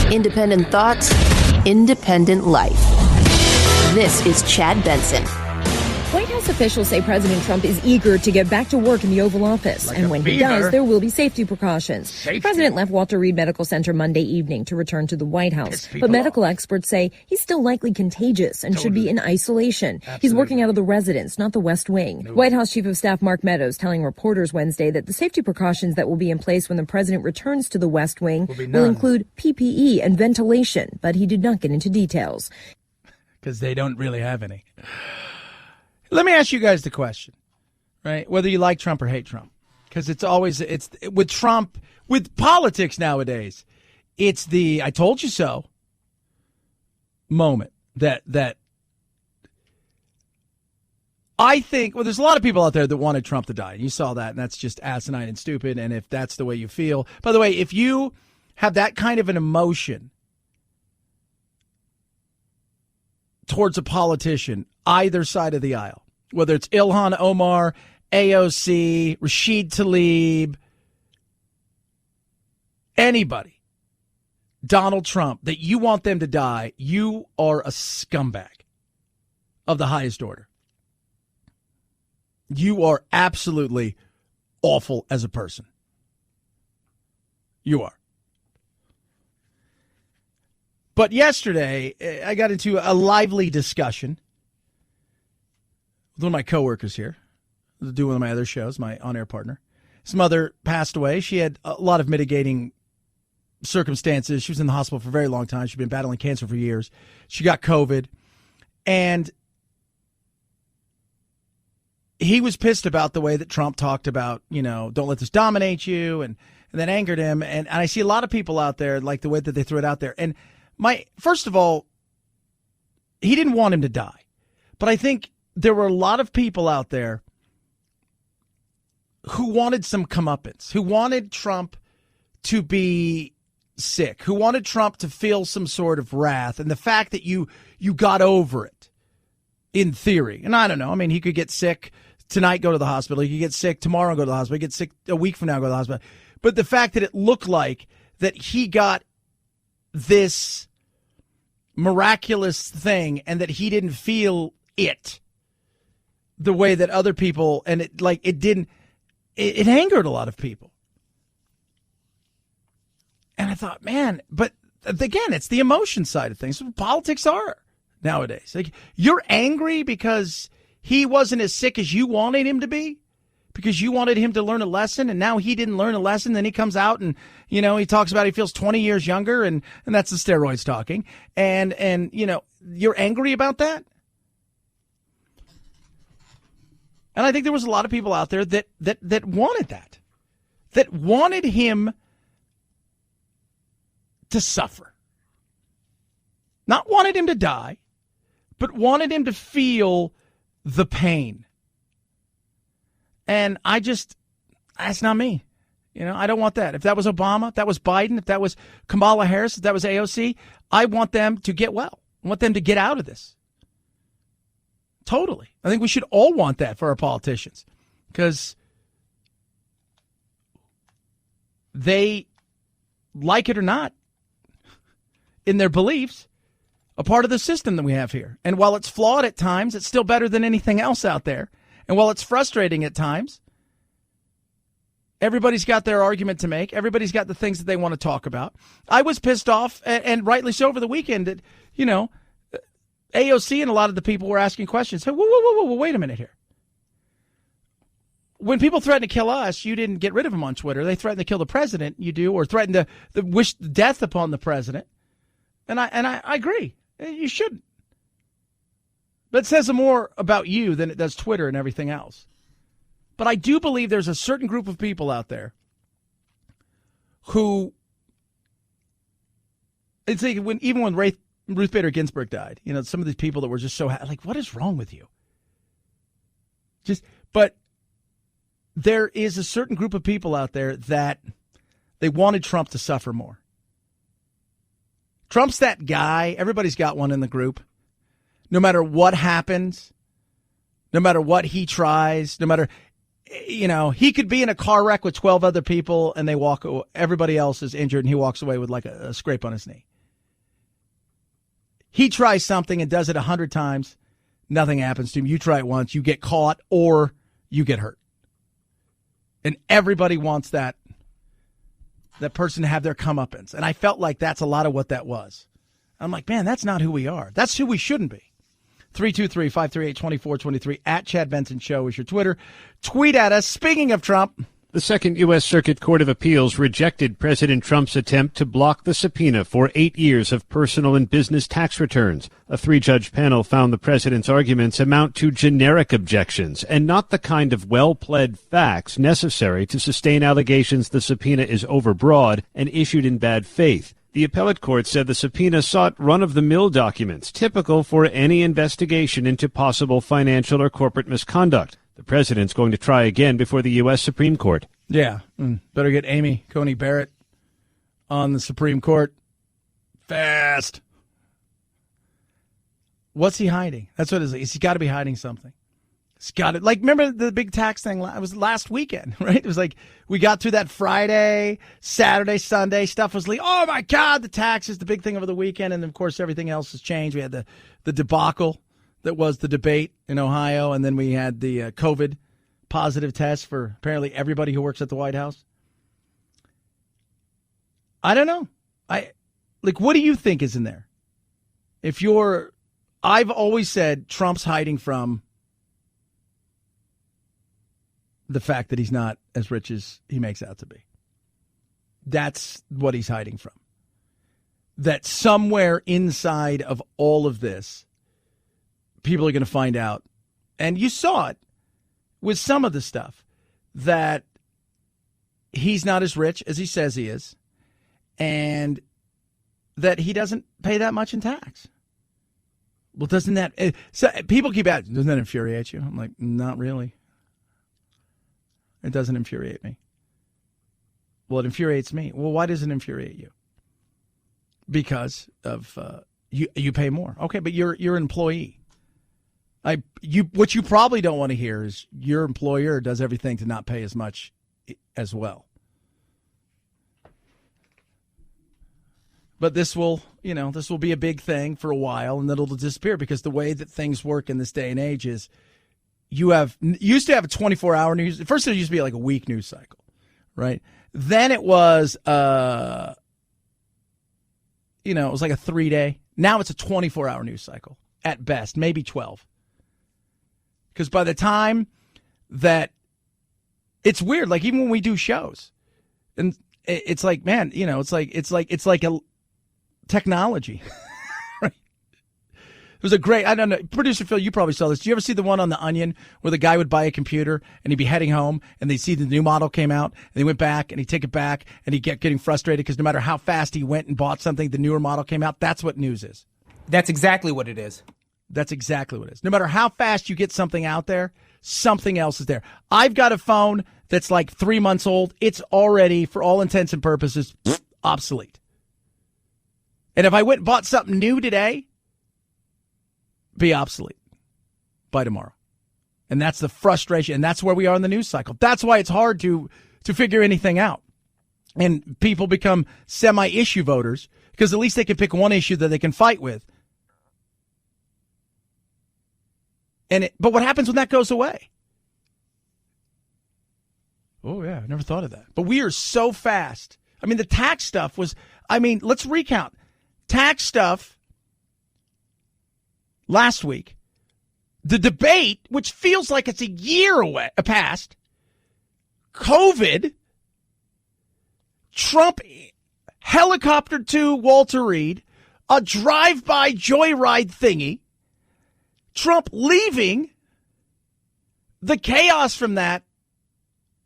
Independent thoughts, independent life. This is Chad Benson. White House officials say President Trump is eager to get back to work in the Oval Office. And when he does, there will be safety precautions. The president left Walter Reed Medical Center Monday evening to return to the White House. But medical experts say he's still likely contagious and should be in isolation. He's working out of the residence, not the West Wing. White House Chief of Staff Mark Meadows telling reporters Wednesday that the safety precautions that will be in place when the president returns to the West Wing will include PPE and ventilation, but he did not get into details. Because they don't really have any. Let me ask you guys the question, right? Whether you like Trump or hate Trump. Because it's with Trump, with politics nowadays, it's the I told you so moment that I think, well, there's a lot of people out there that wanted Trump to die. You saw that, and that's just asinine and stupid. And if that's the way you feel, by the way, if you have that kind of an emotion towards a politician, either side of the aisle, whether it's Ilhan Omar, AOC, Rashid Tlaib, anybody, Donald Trump, that you want them to die, you are a scumbag of the highest order. You are absolutely awful as a person. You are. But yesterday, I got into a lively discussion with one of my coworkers here, doing one of my other shows, my on-air partner. His mother passed away. She had a lot of mitigating circumstances. She was in the hospital for a very long time. She'd been battling cancer for years. She got COVID. And he was pissed about the way that Trump talked about, don't let this dominate you, and that angered him. And I see a lot of people out there, like the way that they threw it out there. And first of all, he didn't want him to die. But I think there were a lot of people out there who wanted some comeuppance, who wanted Trump to be sick, who wanted Trump to feel some sort of wrath. And the fact that you got over it, in theory. And I don't know. I mean, he could get sick tonight, go to the hospital. He could get sick tomorrow, go to the hospital. He could get sick a week from now, go to the hospital. But the fact that it looked like that he got this miraculous thing and that he didn't feel it the way that other people, and it angered a lot of people. And I thought, man, but again, it's the emotion side of things. Politics are nowadays. Like, you're angry because he wasn't as sick as you wanted him to be, because you wanted him to learn a lesson, and now he didn't learn a lesson. Then he comes out and, he talks about he feels 20 years younger, and that's the steroids talking. And you're angry about that? And I think there was a lot of people out there that wanted that wanted him to suffer. Not wanted him to die, but wanted him to feel the pain. And that's not me. I don't want that. If that was Obama, if that was Biden, if that was Kamala Harris, if that was AOC, I want them to get well. I want them to get out of this. Totally. I think we should all want that for our politicians, because they, like it or not, in their beliefs, a part of the system that we have here. And while it's flawed at times, it's still better than anything else out there. And while it's frustrating at times, everybody's got their argument to make. Everybody's got the things that they want to talk about. I was pissed off, and rightly so, over the weekend that, AOC and a lot of the people were asking questions. Hey, whoa, wait a minute here. When people threaten to kill us, you didn't get rid of them on Twitter. They threaten to kill the president, you do, or threaten to wish death upon the president. And I agree. You shouldn't. But it says more about you than it does Twitter and everything else. But I do believe there's a certain group of people out there who, it's like even when Ruth Bader Ginsburg died, some of these people that were just so like, what is wrong with you? But there is a certain group of people out there that they wanted Trump to suffer more. Trump's that guy. Everybody's got one in the group. No matter what happens, no matter what he tries, no matter, he could be in a car wreck with 12 other people and everybody else is injured and he walks away with like a scrape on his knee. He tries something and does it 100 times. Nothing happens to him. You try it once, you get caught or you get hurt. And everybody wants that person to have their comeuppance. And I felt like that's a lot of what that was. I'm like, man, that's not who we are. That's who we shouldn't be. 323-538-2423 at Chad Benson Show is your Twitter. Tweet at us. Speaking of Trump. The Second U.S. Circuit Court of Appeals rejected President Trump's attempt to block the subpoena for 8 years of personal and business tax returns. A 3-judge panel found the president's arguments amount to generic objections and not the kind of well-pled facts necessary to sustain allegations the subpoena is overbroad and issued in bad faith. The appellate court said the subpoena sought run-of-the-mill documents, typical for any investigation into possible financial or corporate misconduct. The president's going to try again before the U.S. Supreme Court. Yeah, better get Amy Coney Barrett on the Supreme Court fast. What's he hiding? That's what it is. He's got to be hiding something. He's got it. Like, remember the big tax thing? It was last weekend, right? It was like we got through that Friday, Saturday, Sunday. Stuff was like, oh, my God, the taxes, the big thing over the weekend. And, of course, everything else has changed. We had the debacle that was the debate in Ohio. And then we had the COVID positive test for apparently everybody who works at the White House. I don't know. What do you think is in there? I've always said Trump's hiding from the fact that he's not as rich as he makes out to be. That's what he's hiding from. That somewhere inside of all of this, people are going to find out. And you saw it with some of the stuff, that he's not as rich as he says he is, and that he doesn't pay that much in tax. Well, doesn't that... So people keep asking, doesn't that infuriate you? I'm like, not really. It doesn't infuriate me. Well, it infuriates me. Well, why does it infuriate you? Because of you pay more. Okay, but you're an employee. What you probably don't want to hear is your employer does everything to not pay as much as well. But this will be a big thing for a while, and then it'll disappear, because the way that things work in this day and age is you used to have a 24-hour news. First, it used to be like a week news cycle, right? Then it was, it was like a 3-day. Now it's a 24-hour news cycle at best, maybe 12. Because by the time that it's weird, like even when we do shows, and it's like, man, it's like a technology. Right? It was a great, I don't know, producer Phil, you probably saw this. Did you ever see the one on The Onion where the guy would buy a computer and he'd be heading home and they'd see the new model came out and he went back and he'd take it back and he'd get getting frustrated because no matter how fast he went and bought something, the newer model came out. That's what news is. That's exactly what it is. That's exactly what it is. No matter how fast you get something out there, something else is there. I've got a phone that's like 3 months old. It's already, for all intents and purposes, obsolete. And if I went and bought something new today, be obsolete by tomorrow. And that's the frustration. And that's where we are in the news cycle. That's why it's hard to figure anything out. And people become semi-issue voters because at least they can pick one issue that they can fight with. But what happens when that goes away? Oh, yeah, I never thought of that. But we are so fast. I mean, the tax stuff was, let's recount. Tax stuff last week. The debate, which feels like it's a year away, past. COVID. Trump helicoptered to Walter Reed. A drive-by joyride thingy. Trump leaving. The chaos from that.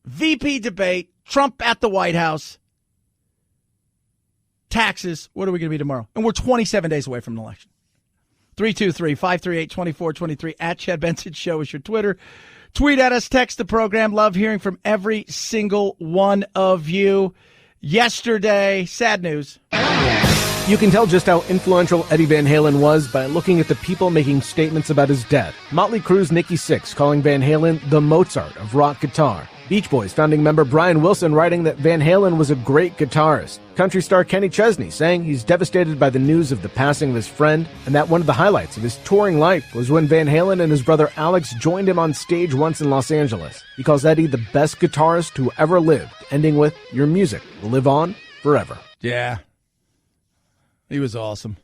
VP debate. Trump at the White House. Taxes. What are we going to be tomorrow? And we're 27 days away from an election. 323-538-2423 at Chad Benson Show is your Twitter. Tweet at us, text the program. Love hearing from every single one of you. Yesterday, sad news. You can tell just how influential Eddie Van Halen was by looking at the people making statements about his death. Motley Crue's Nikki Sixx calling Van Halen the Mozart of rock guitar. Beach Boys founding member Brian Wilson writing that Van Halen was a great guitarist. Country star Kenny Chesney saying he's devastated by the news of the passing of his friend, and that one of the highlights of his touring life was when Van Halen and his brother Alex joined him on stage once in Los Angeles. He calls Eddie the best guitarist who ever lived, ending with, "Your music will live on forever." Yeah. He was awesome.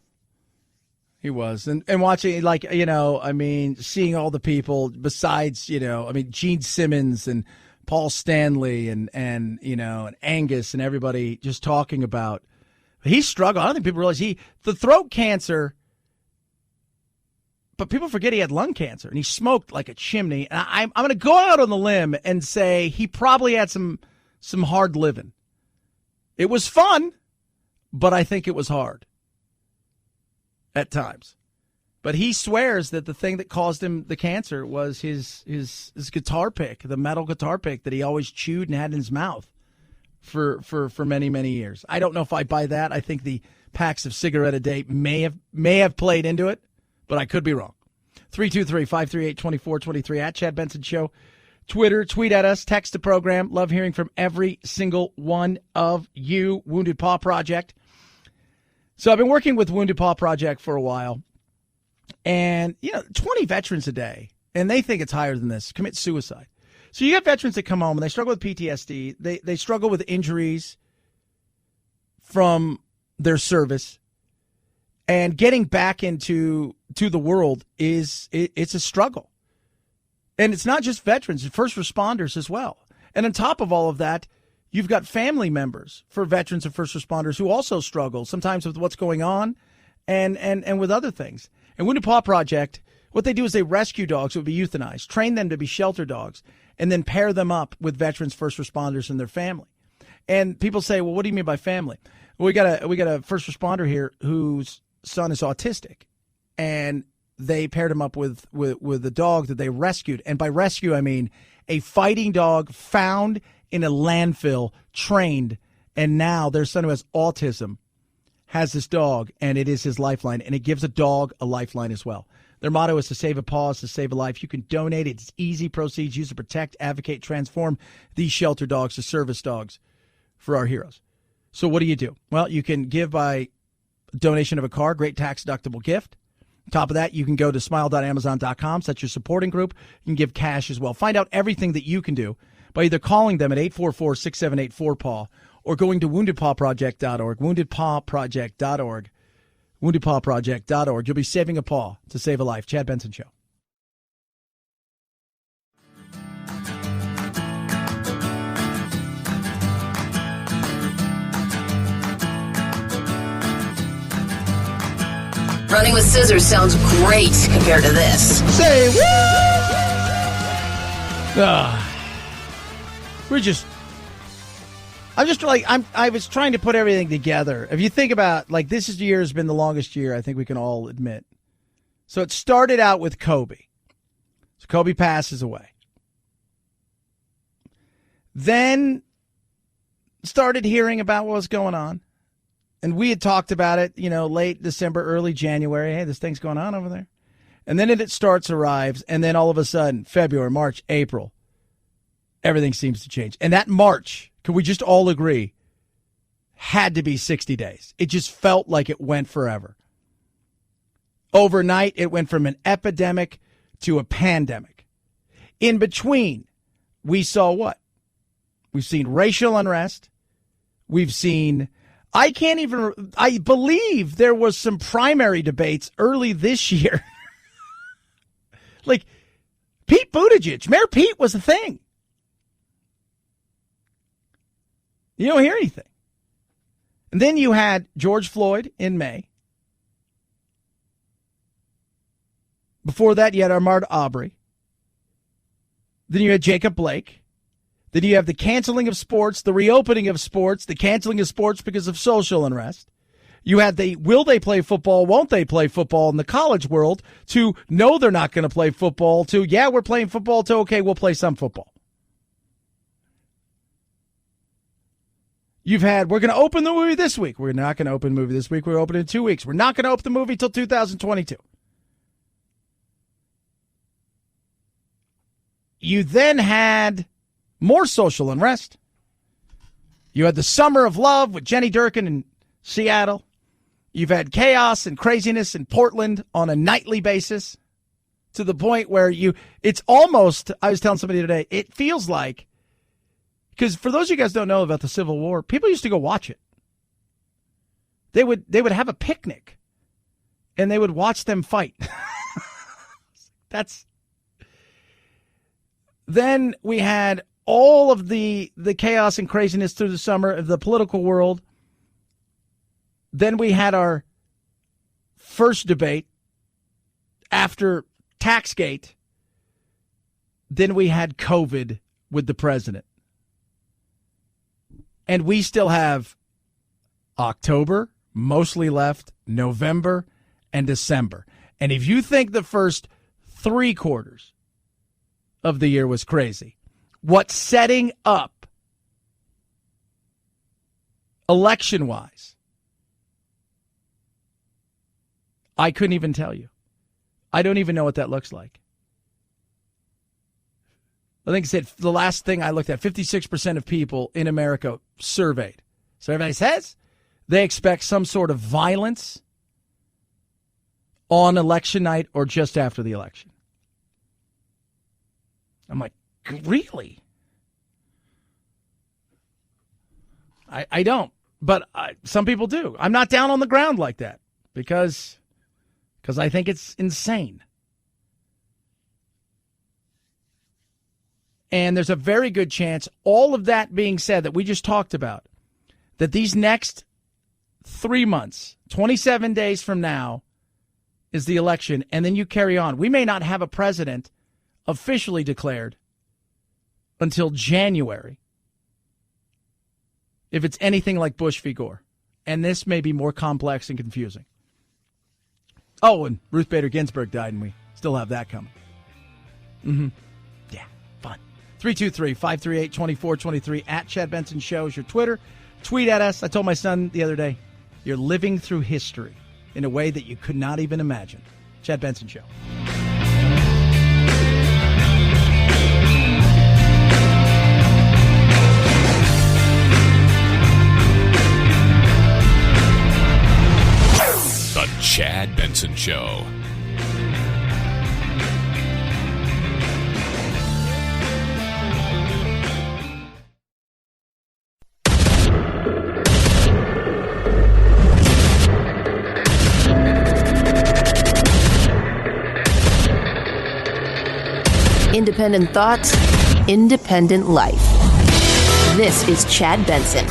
He was. And watching, seeing all the people besides, Gene Simmons and Paul Stanley and Angus and everybody just talking about, he struggled. I don't think people realize the throat cancer, but people forget he had lung cancer and he smoked like a chimney. And I'm going to go out on the limb and say he probably had some hard living. It was fun, but I think it was hard at times. But he swears that the thing that caused him the cancer was his guitar pick, the metal guitar pick that he always chewed and had in his mouth for many, many years. I don't know if I buy that. I think the packs of cigarette a day may have played into it, but I could be wrong. 323-538-2423 at Chad Benson Show. Twitter, tweet at us, text the program. Love hearing from every single one of you. Wounded Paw Project. So I've been working with Wounded Paw Project for a while. And, 20 veterans a day, and they think it's higher than this, commit suicide. So you got veterans that come home and they struggle with PTSD. They struggle with injuries from their service. And getting back into the world it's a struggle. And it's not just veterans, it's first responders as well. And on top of all of that, you've got family members for veterans and first responders who also struggle, sometimes with what's going on and with other things. And Wounded Paw Project, what they do is they rescue dogs that would be euthanized, train them to be shelter dogs, and then pair them up with veterans, first responders, and their family. And people say, well, what do you mean by family? Well, we got a first responder here whose son is autistic, and they paired him up with a dog that they rescued. And by rescue, I mean a fighting dog found in a landfill, trained, and now their son who has autism has this dog, and it is his lifeline, and it gives a dog a lifeline as well. Their motto is to save a paw, is to save a life. You can donate. It's easy proceeds used to protect, advocate, transform these shelter dogs to service dogs for our heroes. So what do? Well, you can give by donation of a car, great tax-deductible gift. On top of that, you can go to smile.amazon.com. That's your supporting group. You can give cash as well. Find out everything that you can do by either calling them at 844-678-4PAW or going to woundedpawproject.org, woundedpawproject.org, woundedpawproject.org. You'll be saving a paw to save a life. Chad Benson Show. Running with scissors sounds great compared to this. Say what? I was trying to put everything together. If you think about, this year has been the longest year, I think we can all admit. So it started out with Kobe. So Kobe passes away. Then started hearing about what was going on. And we had talked about it, late December, early January. Hey, this thing's going on over there. And then arrives, and then all of a sudden, February, March, April, everything seems to change. And that March, can we just all agree, had to be 60 days. It just felt like it went forever. Overnight, it went from an epidemic to a pandemic. In between, we saw what? We've seen racial unrest. We've seen... I believe there was some primary debates early this year. Pete Buttigieg, Mayor Pete was a thing. You don't hear anything. And then you had George Floyd in May. Before that, you had Ahmaud Arbery. Then you had Jacob Blake. Then you have the canceling of sports, the reopening of sports, the canceling of sports because of social unrest. You had the will they play football, won't they play football in the college world, to no, they're not going to play football, to yeah, we're playing football, to okay, we'll play some football. You've had, we're going to open the movie this week. We're not going to open the movie this week. We're opening in 2 weeks. We're not going to open the movie till 2022. You then had more social unrest. You had the Summer of Love with Jenny Durkin in Seattle. You've had chaos and craziness in Portland on a nightly basis to the point where it's almost, I was telling somebody today, it feels like, because for those of you guys who don't know about the Civil War, people used to go watch it. They would have a picnic and they would watch them fight. Then we had all of the chaos and craziness through the summer of the political world. Then we had our first debate after Taxgate. Then we had COVID with the president. And we still have October, mostly left, November, and December. And if you think the first 3 quarters of the year was crazy, what's setting up election-wise, I couldn't even tell you. I don't even know what that looks like. I think it said the last thing I looked at, 56% of people in America surveyed. So everybody says they expect some sort of violence on election night or just after the election. I'm like, really? I don't. But some people do. I'm not down on the ground like that because I think it's insane. And there's a very good chance, all of that being said that we just talked about, that these next 3 months, 27 days from now, is the election, and then you carry on. We may not have a president officially declared until January, if it's anything like Bush v. Gore. And this may be more complex and confusing. Oh, and Ruth Bader Ginsburg died, and we still have that coming. Yeah, fun. 323-538-2423 at Chad Benson Show is your Twitter. Tweet at us. I told my son the other day, you're living through history in a way that you could not even imagine. Chad Benson Show. The Chad Benson Show. Independent thoughts, independent life. This is Chad Benson.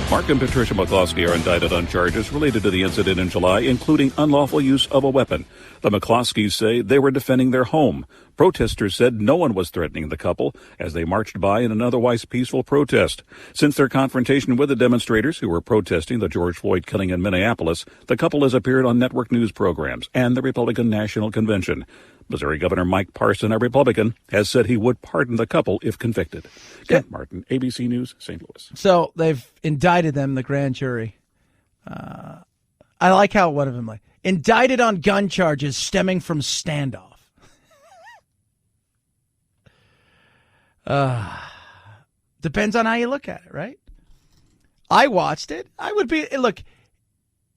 Mark and Patricia McCloskey are indicted on charges related to the incident in July, including unlawful use of a weapon. The McCloskeys say they were defending their home. Protesters said no one was threatening the couple as they marched by in an otherwise peaceful protest. Since their confrontation with the demonstrators who were protesting the George Floyd killing in Minneapolis, the couple has appeared on network news programs and the Republican National Convention. Missouri Governor Mike Parson, a Republican, has said he would pardon the couple if convicted. Kent Martin, ABC News, St. Louis. So they've indicted them, the grand jury. I like how one of them, indicted on gun charges stemming from standoff. Depends on how you look at it, right? I watched it. I would be, look,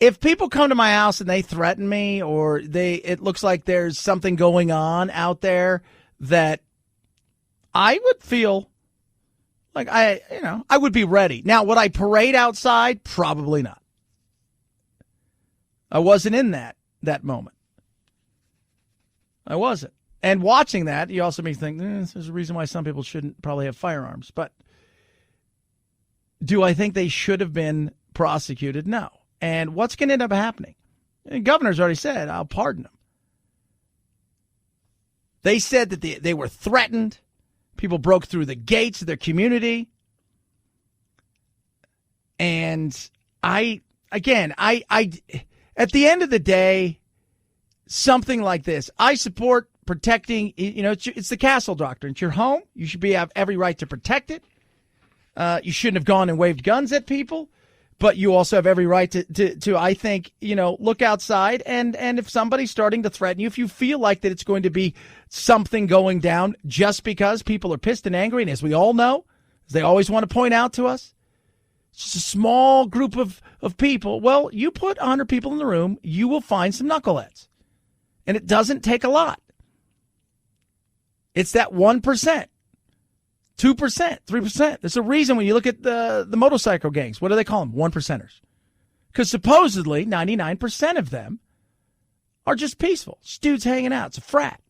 if people come to my house and they threaten me or it looks like there's something going on out there that I would feel like I would be ready. Now, would I parade outside? Probably not. I wasn't in that moment. I wasn't. And watching that, you also make me think, there's a reason why some people shouldn't probably have firearms. But do I think they should have been prosecuted? No. And what's going to end up happening? The governor's already said, I'll pardon them. They said that they were threatened. People broke through the gates of their community. And at the end of the day, something like this, I support protecting, it's the castle doctrine. It's your home. You should have every right to protect it. You shouldn't have gone and waved guns at people. But you also have every right to I think, look outside and if somebody's starting to threaten you, if you feel like that it's going to be something going down just because people are pissed and angry, and as we all know, as they always want to point out to us, it's just a small group of people. Well, you put 100 people in the room, you will find some knuckleheads. And it doesn't take a lot. It's that 1%. 2%, 3%. There's a reason when you look at the motorcycle gangs, what do they call them? 1%ers. Because supposedly 99% of them are just peaceful. It's dudes hanging out. It's a frat.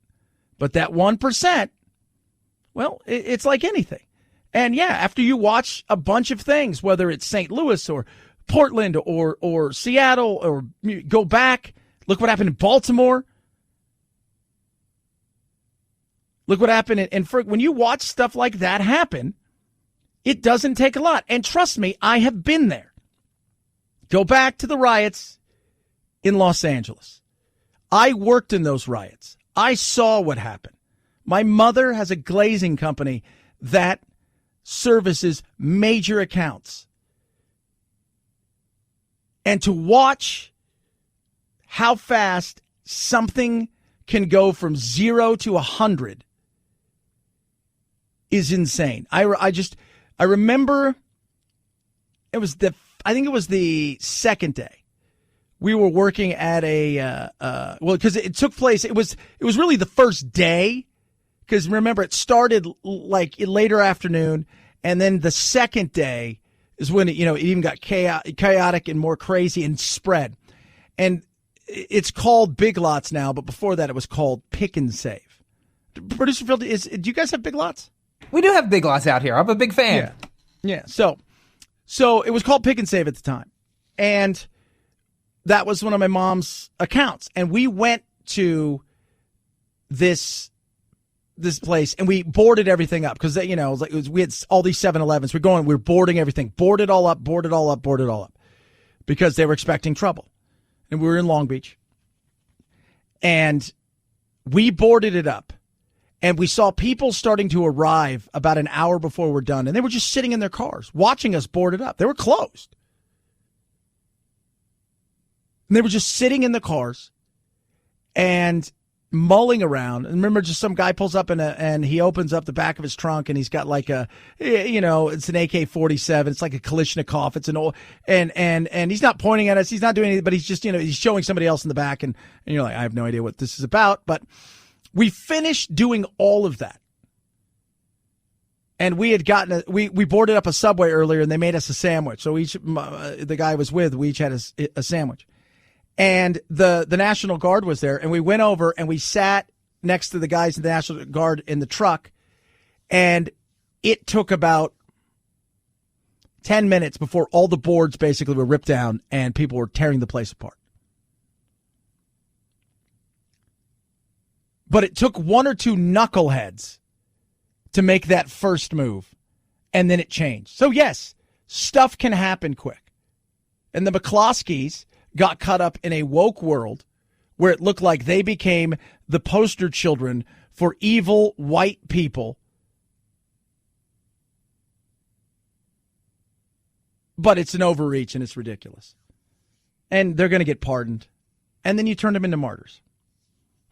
But that 1%, well, it's like anything. And yeah, after you watch a bunch of things, whether it's St. Louis or Portland or Seattle, or go back, look what happened in Baltimore. Look what happened. And when you watch stuff like that happen, it doesn't take a lot. And trust me, I have been there. Go back to the riots in Los Angeles. I worked in those riots. I saw what happened. My mother has a glazing company that services major accounts. And to watch how fast something can go from 0 to 100 is insane. I remember I think it was the second day. We were working at because it took place. It was really the first day, because remember it started like later afternoon, and then the second day is when it even got chaotic and more crazy and spread. And it's called Big Lots now, but before that it was called Pick and Save. Producer Phil, do you guys have Big Lots? We do have Big Lots out here. I'm a big fan. Yeah. So it was called Pick and Save at the time. And that was one of my mom's accounts. And we went to this place and we boarded everything up because, we had all these 7-Elevens. We're boarding everything. Board it all up. Because they were expecting trouble. And we were in Long Beach. And we boarded it up. And we saw people starting to arrive about an hour before we're done. And they were just sitting in their cars, watching us board it up. They were closed. And they were just sitting in the cars and mulling around. And remember, just some guy pulls up and he opens up the back of his trunk and he's got like it's an AK-47. It's like a Kalashnikov. It's an old, and he's not pointing at us. He's not doing anything, but he's just, he's showing somebody else in the back. And you're like, I have no idea what this is about. But we finished doing all of that. And we had we boarded up a Subway earlier and they made us a sandwich. So the guy I was with, we each had a sandwich. And the National Guard was there, and we went over and we sat next to the guys in the National Guard in the truck. And it took about 10 minutes before all the boards basically were ripped down and people were tearing the place apart. But it took one or two knuckleheads to make that first move, and then it changed. So, yes, stuff can happen quick. And the McCloskeys got caught up in a woke world where it looked like they became the poster children for evil white people. But it's an overreach and it's ridiculous. And they're going to get pardoned. And then you turn them into martyrs.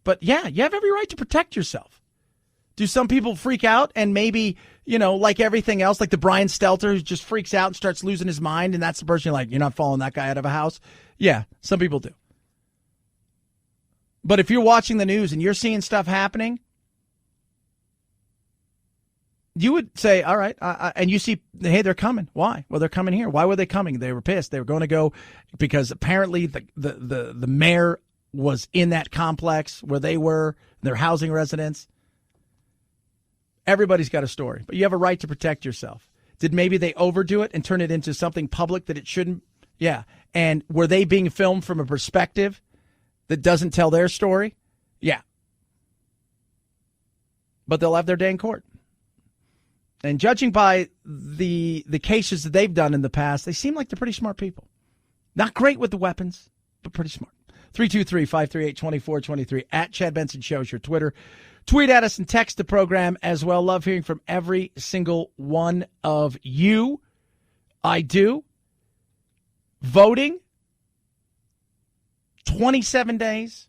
But yeah, you have every right to protect yourself. Do some people freak out and maybe, like everything else, like the Brian Stelter who just freaks out and starts losing his mind, and that's the person you're like, you're not following that guy out of a house? Yeah, some people do. But if you're watching the news and you're seeing stuff happening, you would say, all right, and you see, hey, they're coming. Why? Well, they're coming here. Why were they coming? They were pissed. They were going to go because apparently the mayor was in that complex where they were, their housing residents. Everybody's got a story, but you have a right to protect yourself. Did maybe they overdo it and turn it into something public that it shouldn't? Yeah. And were they being filmed from a perspective that doesn't tell their story? Yeah. But they'll have their day in court. And judging by the cases that they've done in the past, they seem like they're pretty smart people. Not great with the weapons, but pretty smart. 323-538-2423 at Chad Benson Show is your Twitter. Tweet at us and text the program as well. Love hearing from every single one of you. I do. Voting, 27 days.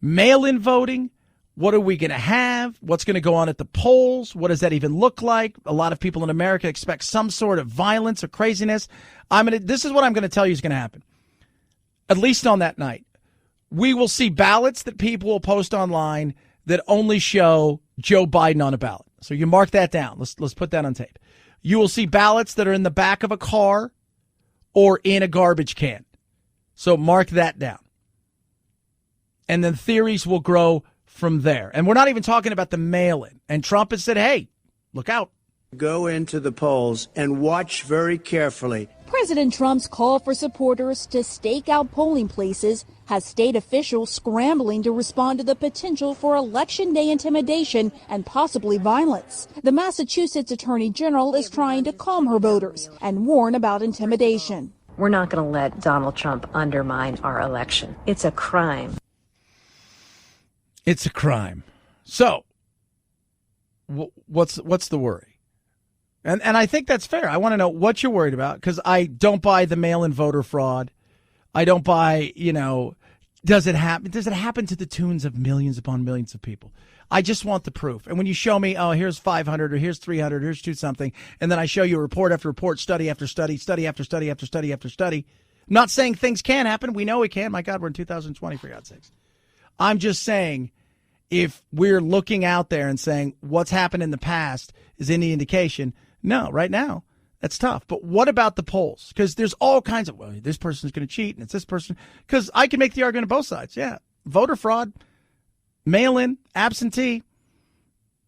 Mail-in voting. What are we going to have? What's going to go on at the polls? What does that even look like? A lot of people in America expect some sort of violence or craziness. This is what I'm going to tell you is going to happen. At least on that night. We will see ballots that people will post online that only show Joe Biden on a ballot. So you mark that down. Let's put that on tape. You will see ballots that are in the back of a car or in a garbage can. So mark that down. And then theories will grow from there. And we're not even talking about the mail-in. And Trump has said, hey, look out. Go into the polls and watch very carefully. President Trump's call for supporters to stake out polling places has state officials scrambling to respond to the potential for Election Day intimidation and possibly violence. The Massachusetts Attorney General is trying to calm her voters and warn about intimidation. We're not going to let Donald Trump undermine our election. It's a crime. It's a crime. So, what's the worry? And I think that's fair. I want to know what you're worried about because I don't buy the mail-in voter fraud. I don't buy, Does it happen? Does it happen to the tunes of millions upon millions of people? I just want the proof. And when you show me, oh, here's 500 or here's 300, here's 2 something, and then I show you report after report, study after study, study after study after study after study. I'm not saying things can happen. We know it can. My God, we're in 2020, for God's sakes. I'm just saying, if we're looking out there and saying what's happened in the past is any indication, no, right now, that's tough. But what about the polls? Because there's all kinds of, well, this person's going to cheat and it's this person. Because I can make the argument on both sides. Yeah, voter fraud, mail-in, absentee,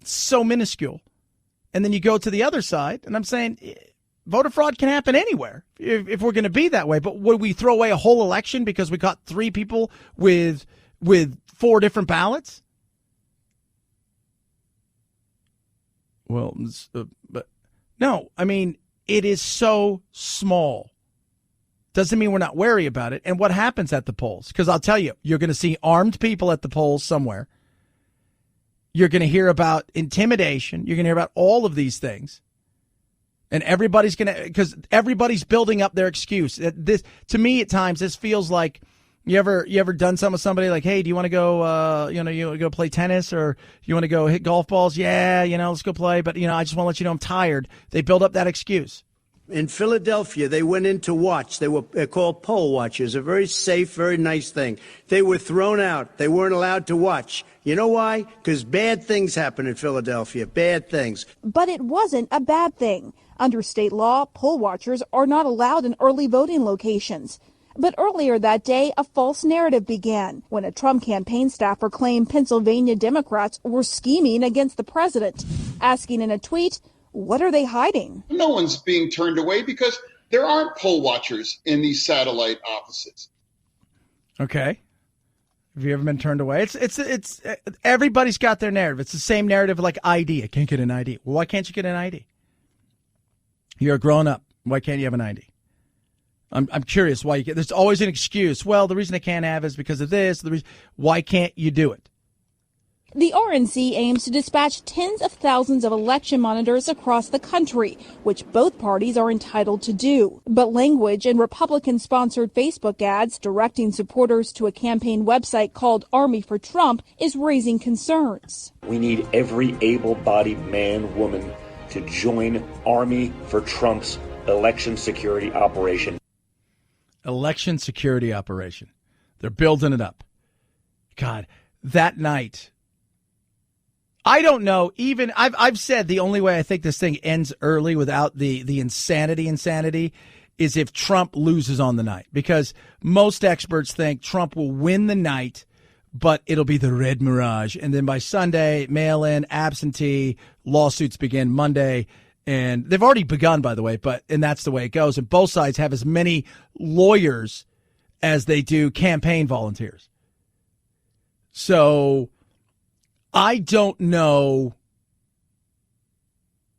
so minuscule. And then you go to the other side, and I'm saying voter fraud can happen anywhere if we're going to be that way. But would we throw away a whole election because we got 3 people with 4 different ballots? Well, but no, I mean, it is so small. Doesn't mean we're not wary about it. And what happens at the polls? Because I'll tell you, you're going to see armed people at the polls somewhere. You're going to hear about intimidation. You're going to hear about all of these things. And everybody's going to, because everybody's building up their excuse. This, to me, at times, this feels like, you ever done something with somebody like, hey, do you want to go, you go play tennis, or you want to go hit golf balls? Yeah, let's go play. But, I just want to let you know I'm tired. They build up that excuse. In Philadelphia, they went in to watch. They're called poll watchers, a very safe, very nice thing. They were thrown out. They weren't allowed to watch. You know why? Because bad things happen in Philadelphia, bad things. But it wasn't a bad thing. Under state law, poll watchers are not allowed in early voting locations. But earlier that day, a false narrative began when a Trump campaign staffer claimed Pennsylvania Democrats were scheming against the president, asking in a tweet, what are they hiding? No one's being turned away because there aren't poll watchers in these satellite offices. Okay. Have you ever been turned away? It's everybody's got their narrative. It's the same narrative like ID. I can't get an ID. Well, why can't you get an ID? You're a grown up. Why can't you have an ID? I'm curious why you get. There's always an excuse. Well, the reason I can't have is because of this. The reason. Why can't you do it? The RNC aims to dispatch tens of thousands of election monitors across the country, which both parties are entitled to do. But language in Republican-sponsored Facebook ads directing supporters to a campaign website called Army for Trump is raising concerns. We need every able-bodied man, woman to join Army for Trump's election security operation. Election security operation. They're building it up. God, that night. I don't know. Even I've said the only way I think this thing ends early without the insanity is if Trump loses on the night, because most experts think Trump will win the night, but it'll be the red mirage. And then by Sunday, mail-in, absentee, lawsuits begin Monday. And they've already begun, by the way, and that's the way it goes. And both sides have as many lawyers as they do campaign volunteers. So I don't know,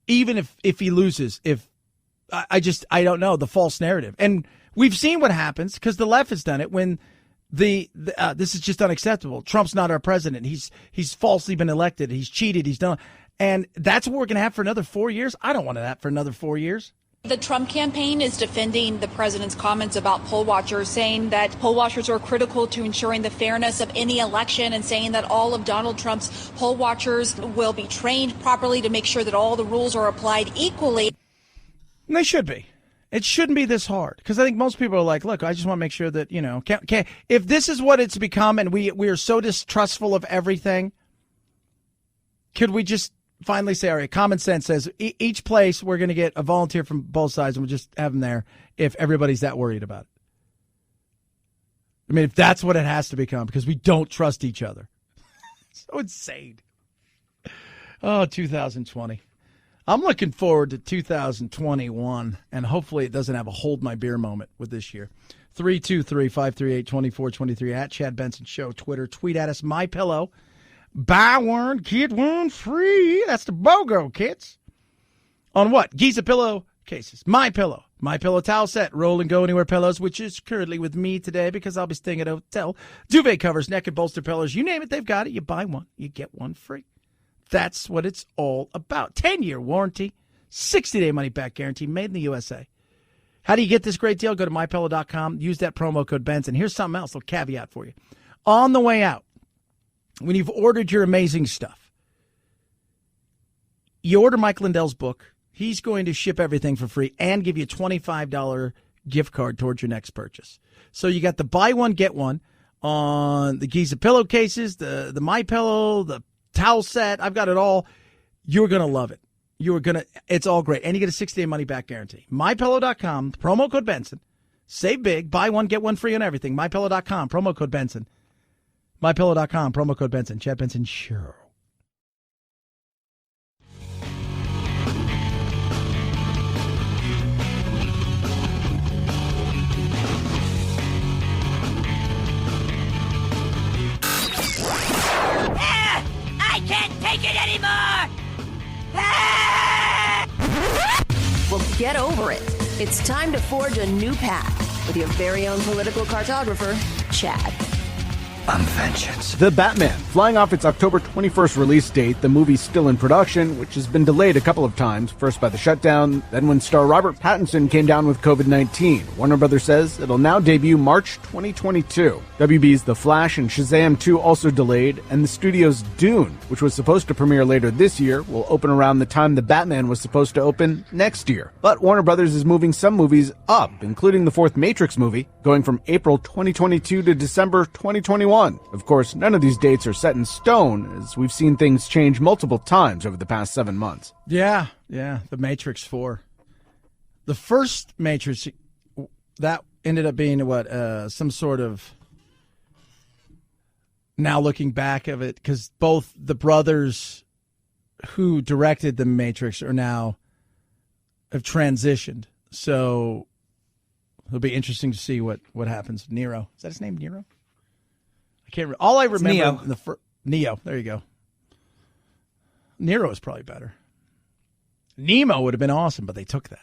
even if he loses, I don't know, the false narrative. And we've seen what happens because the left has done it when this is just unacceptable. Trump's not our president. He's falsely been elected. He's cheated. He's done. And that's what we're going to have for another 4 years. I don't want that for another 4 years. The Trump campaign is defending the president's comments about poll watchers, saying that poll watchers are critical to ensuring the fairness of any election, and saying that all of Donald Trump's poll watchers will be trained properly to make sure that all the rules are applied equally. And they should be. It shouldn't be this hard, because I think most people are like, look, I just want to make sure that, if this is what it's become and we are so distrustful of everything, could we just finally say, all right, common sense says each place we're going to get a volunteer from both sides and we'll just have them there if everybody's that worried about it. I mean, if that's what it has to become, because we don't trust each other. So insane. Oh, 2020. I'm looking forward to 2021, and hopefully it doesn't have a hold my beer moment with this year. 323-538-2423 at Chad Benson Show, Twitter. Tweet at us, MyPillow. Buy one, get one free. That's the BOGO, kids. On what? Giza pillow cases. MyPillow. MyPillow towel set. Roll and go anywhere pillows, which is currently with me today because I'll be staying at a hotel. Duvet covers, neck and bolster pillows. You name it, they've got it. You buy one, you get one free. That's what it's all about. 10-year warranty, 60-day money-back guarantee, made in the USA. How do you get this great deal? Go to MyPillow.com. Use that promo code Benson. Here's something else, a little caveat for you. on the way out, when you've ordered your amazing stuff, you order Mike Lindell's book. He's going to ship everything for free and give you a $25 gift card towards your next purchase. So you got the buy one, get one on the Giza pillowcases, the MyPillow, the towel set. I've got it all. You're going to love it. It's all great. And you get a 6-day money-back guarantee. MyPillow.com, promo code Benson. Save big. Buy one, get one free on everything. MyPillow.com, promo code Benson. MyPillow.com, promo code Benson. Chad Benson Show. I can't take it anymore! Well, get over it. It's time to forge a new path with your very own political cartographer, Chad. I'm vengeance. The Batman. Flying off its October 21st release date, the movie's still in production, which has been delayed a couple of times, first by the shutdown, then when star Robert Pattinson came down with COVID-19. Warner Brothers says it'll now debut March 2022. WB's The Flash and Shazam 2 also delayed, and the studio's Dune, which was supposed to premiere later this year, will open around the time The Batman was supposed to open next year. But Warner Brothers is moving some movies up, including the fourth Matrix movie, going from April 2022 to December 2021. Of course, none of these dates are set in stone, as we've seen things change multiple times over the past 7 months. Yeah, the Matrix 4. The first Matrix, that ended up being some sort of, now looking back of it, because both the brothers who directed the Matrix have transitioned. So it'll be interesting to see what happens. Neo. Is that his name, Neo? I can't. All I remember Neo. There you go. Nero is probably better. Nemo would have been awesome, but they took that.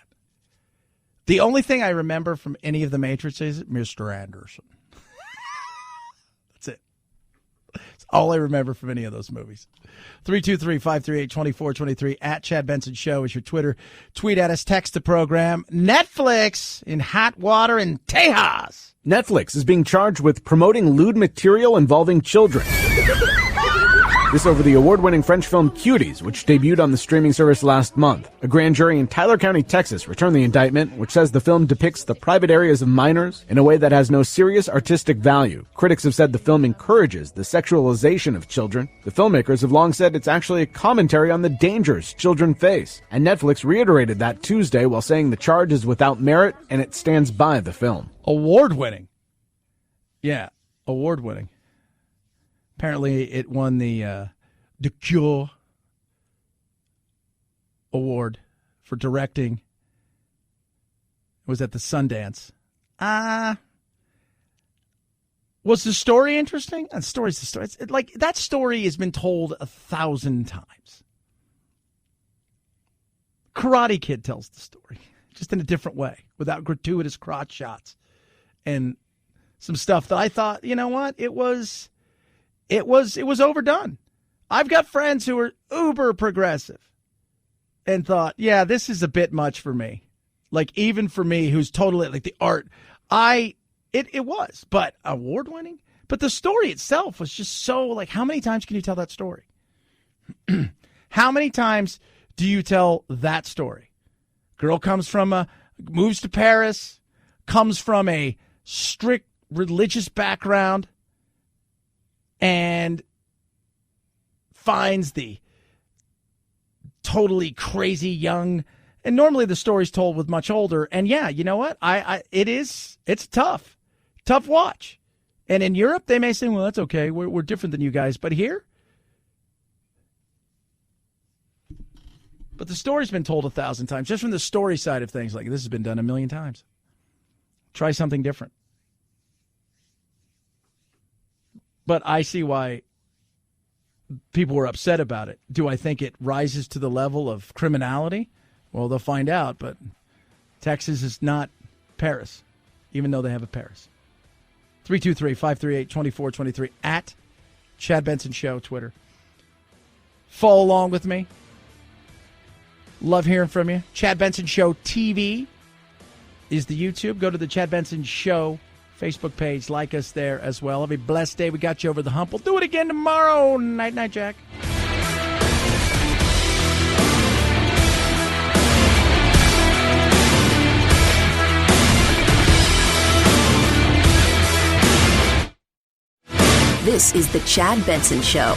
The only thing I remember from any of the Matrices is Mr. Anderson. That's it. That's all I remember from any of those movies. 323-538-2423 at Chad Benson Show is your Twitter. Tweet at us, text the program. Netflix in hot water in Tejas. Netflix is being charged with promoting lewd material involving children. This over the award-winning French film Cuties, which debuted on the streaming service last month. A grand jury in Tyler County, Texas, returned the indictment, which says the film depicts the private areas of minors in a way that has no serious artistic value. Critics have said the film encourages the sexualization of children. The filmmakers have long said it's actually a commentary on the dangers children face. And Netflix reiterated that Tuesday while saying the charge is without merit and it stands by the film. Award-winning. Yeah, award-winning. Apparently, it won the Cure Award for directing. It was at the Sundance. Was the story interesting? The story's the story. That story has been told 1,000 times. Karate Kid tells the story, just in a different way, without gratuitous crotch shots and some stuff that I thought, you know what, it was overdone. I've got friends who are uber progressive and thought, yeah, this is a bit much for me. Like, even for me, who's totally like the art, it was, but award winning. But the story itself was just so, like, how many times can you tell that story? How many times do you tell that story? Girl moves to Paris, comes from a strict religious background, and finds the totally crazy young, and normally the story's told with much older. And yeah, you know what? It's tough watch. And in Europe, they may say, well, that's okay. We're different than you guys. But here, but the story's been told 1,000 times. Just from the story side of things, like, this has been done 1,000,000 times. Try something different. But I see why people were upset about it. Do I think it rises to the level of criminality? Well, they'll find out, but Texas is not Paris, even though they have a Paris. 323-538-2423 at Chad Benson Show, Twitter. Follow along with me. Love hearing from you. Chad Benson Show TV is the YouTube. Go to the Chad Benson Show Facebook page. Like us there as well. Have a blessed day. We got you over the hump. We'll do it again tomorrow. Night, night, Jack. This is the Chad Benson Show.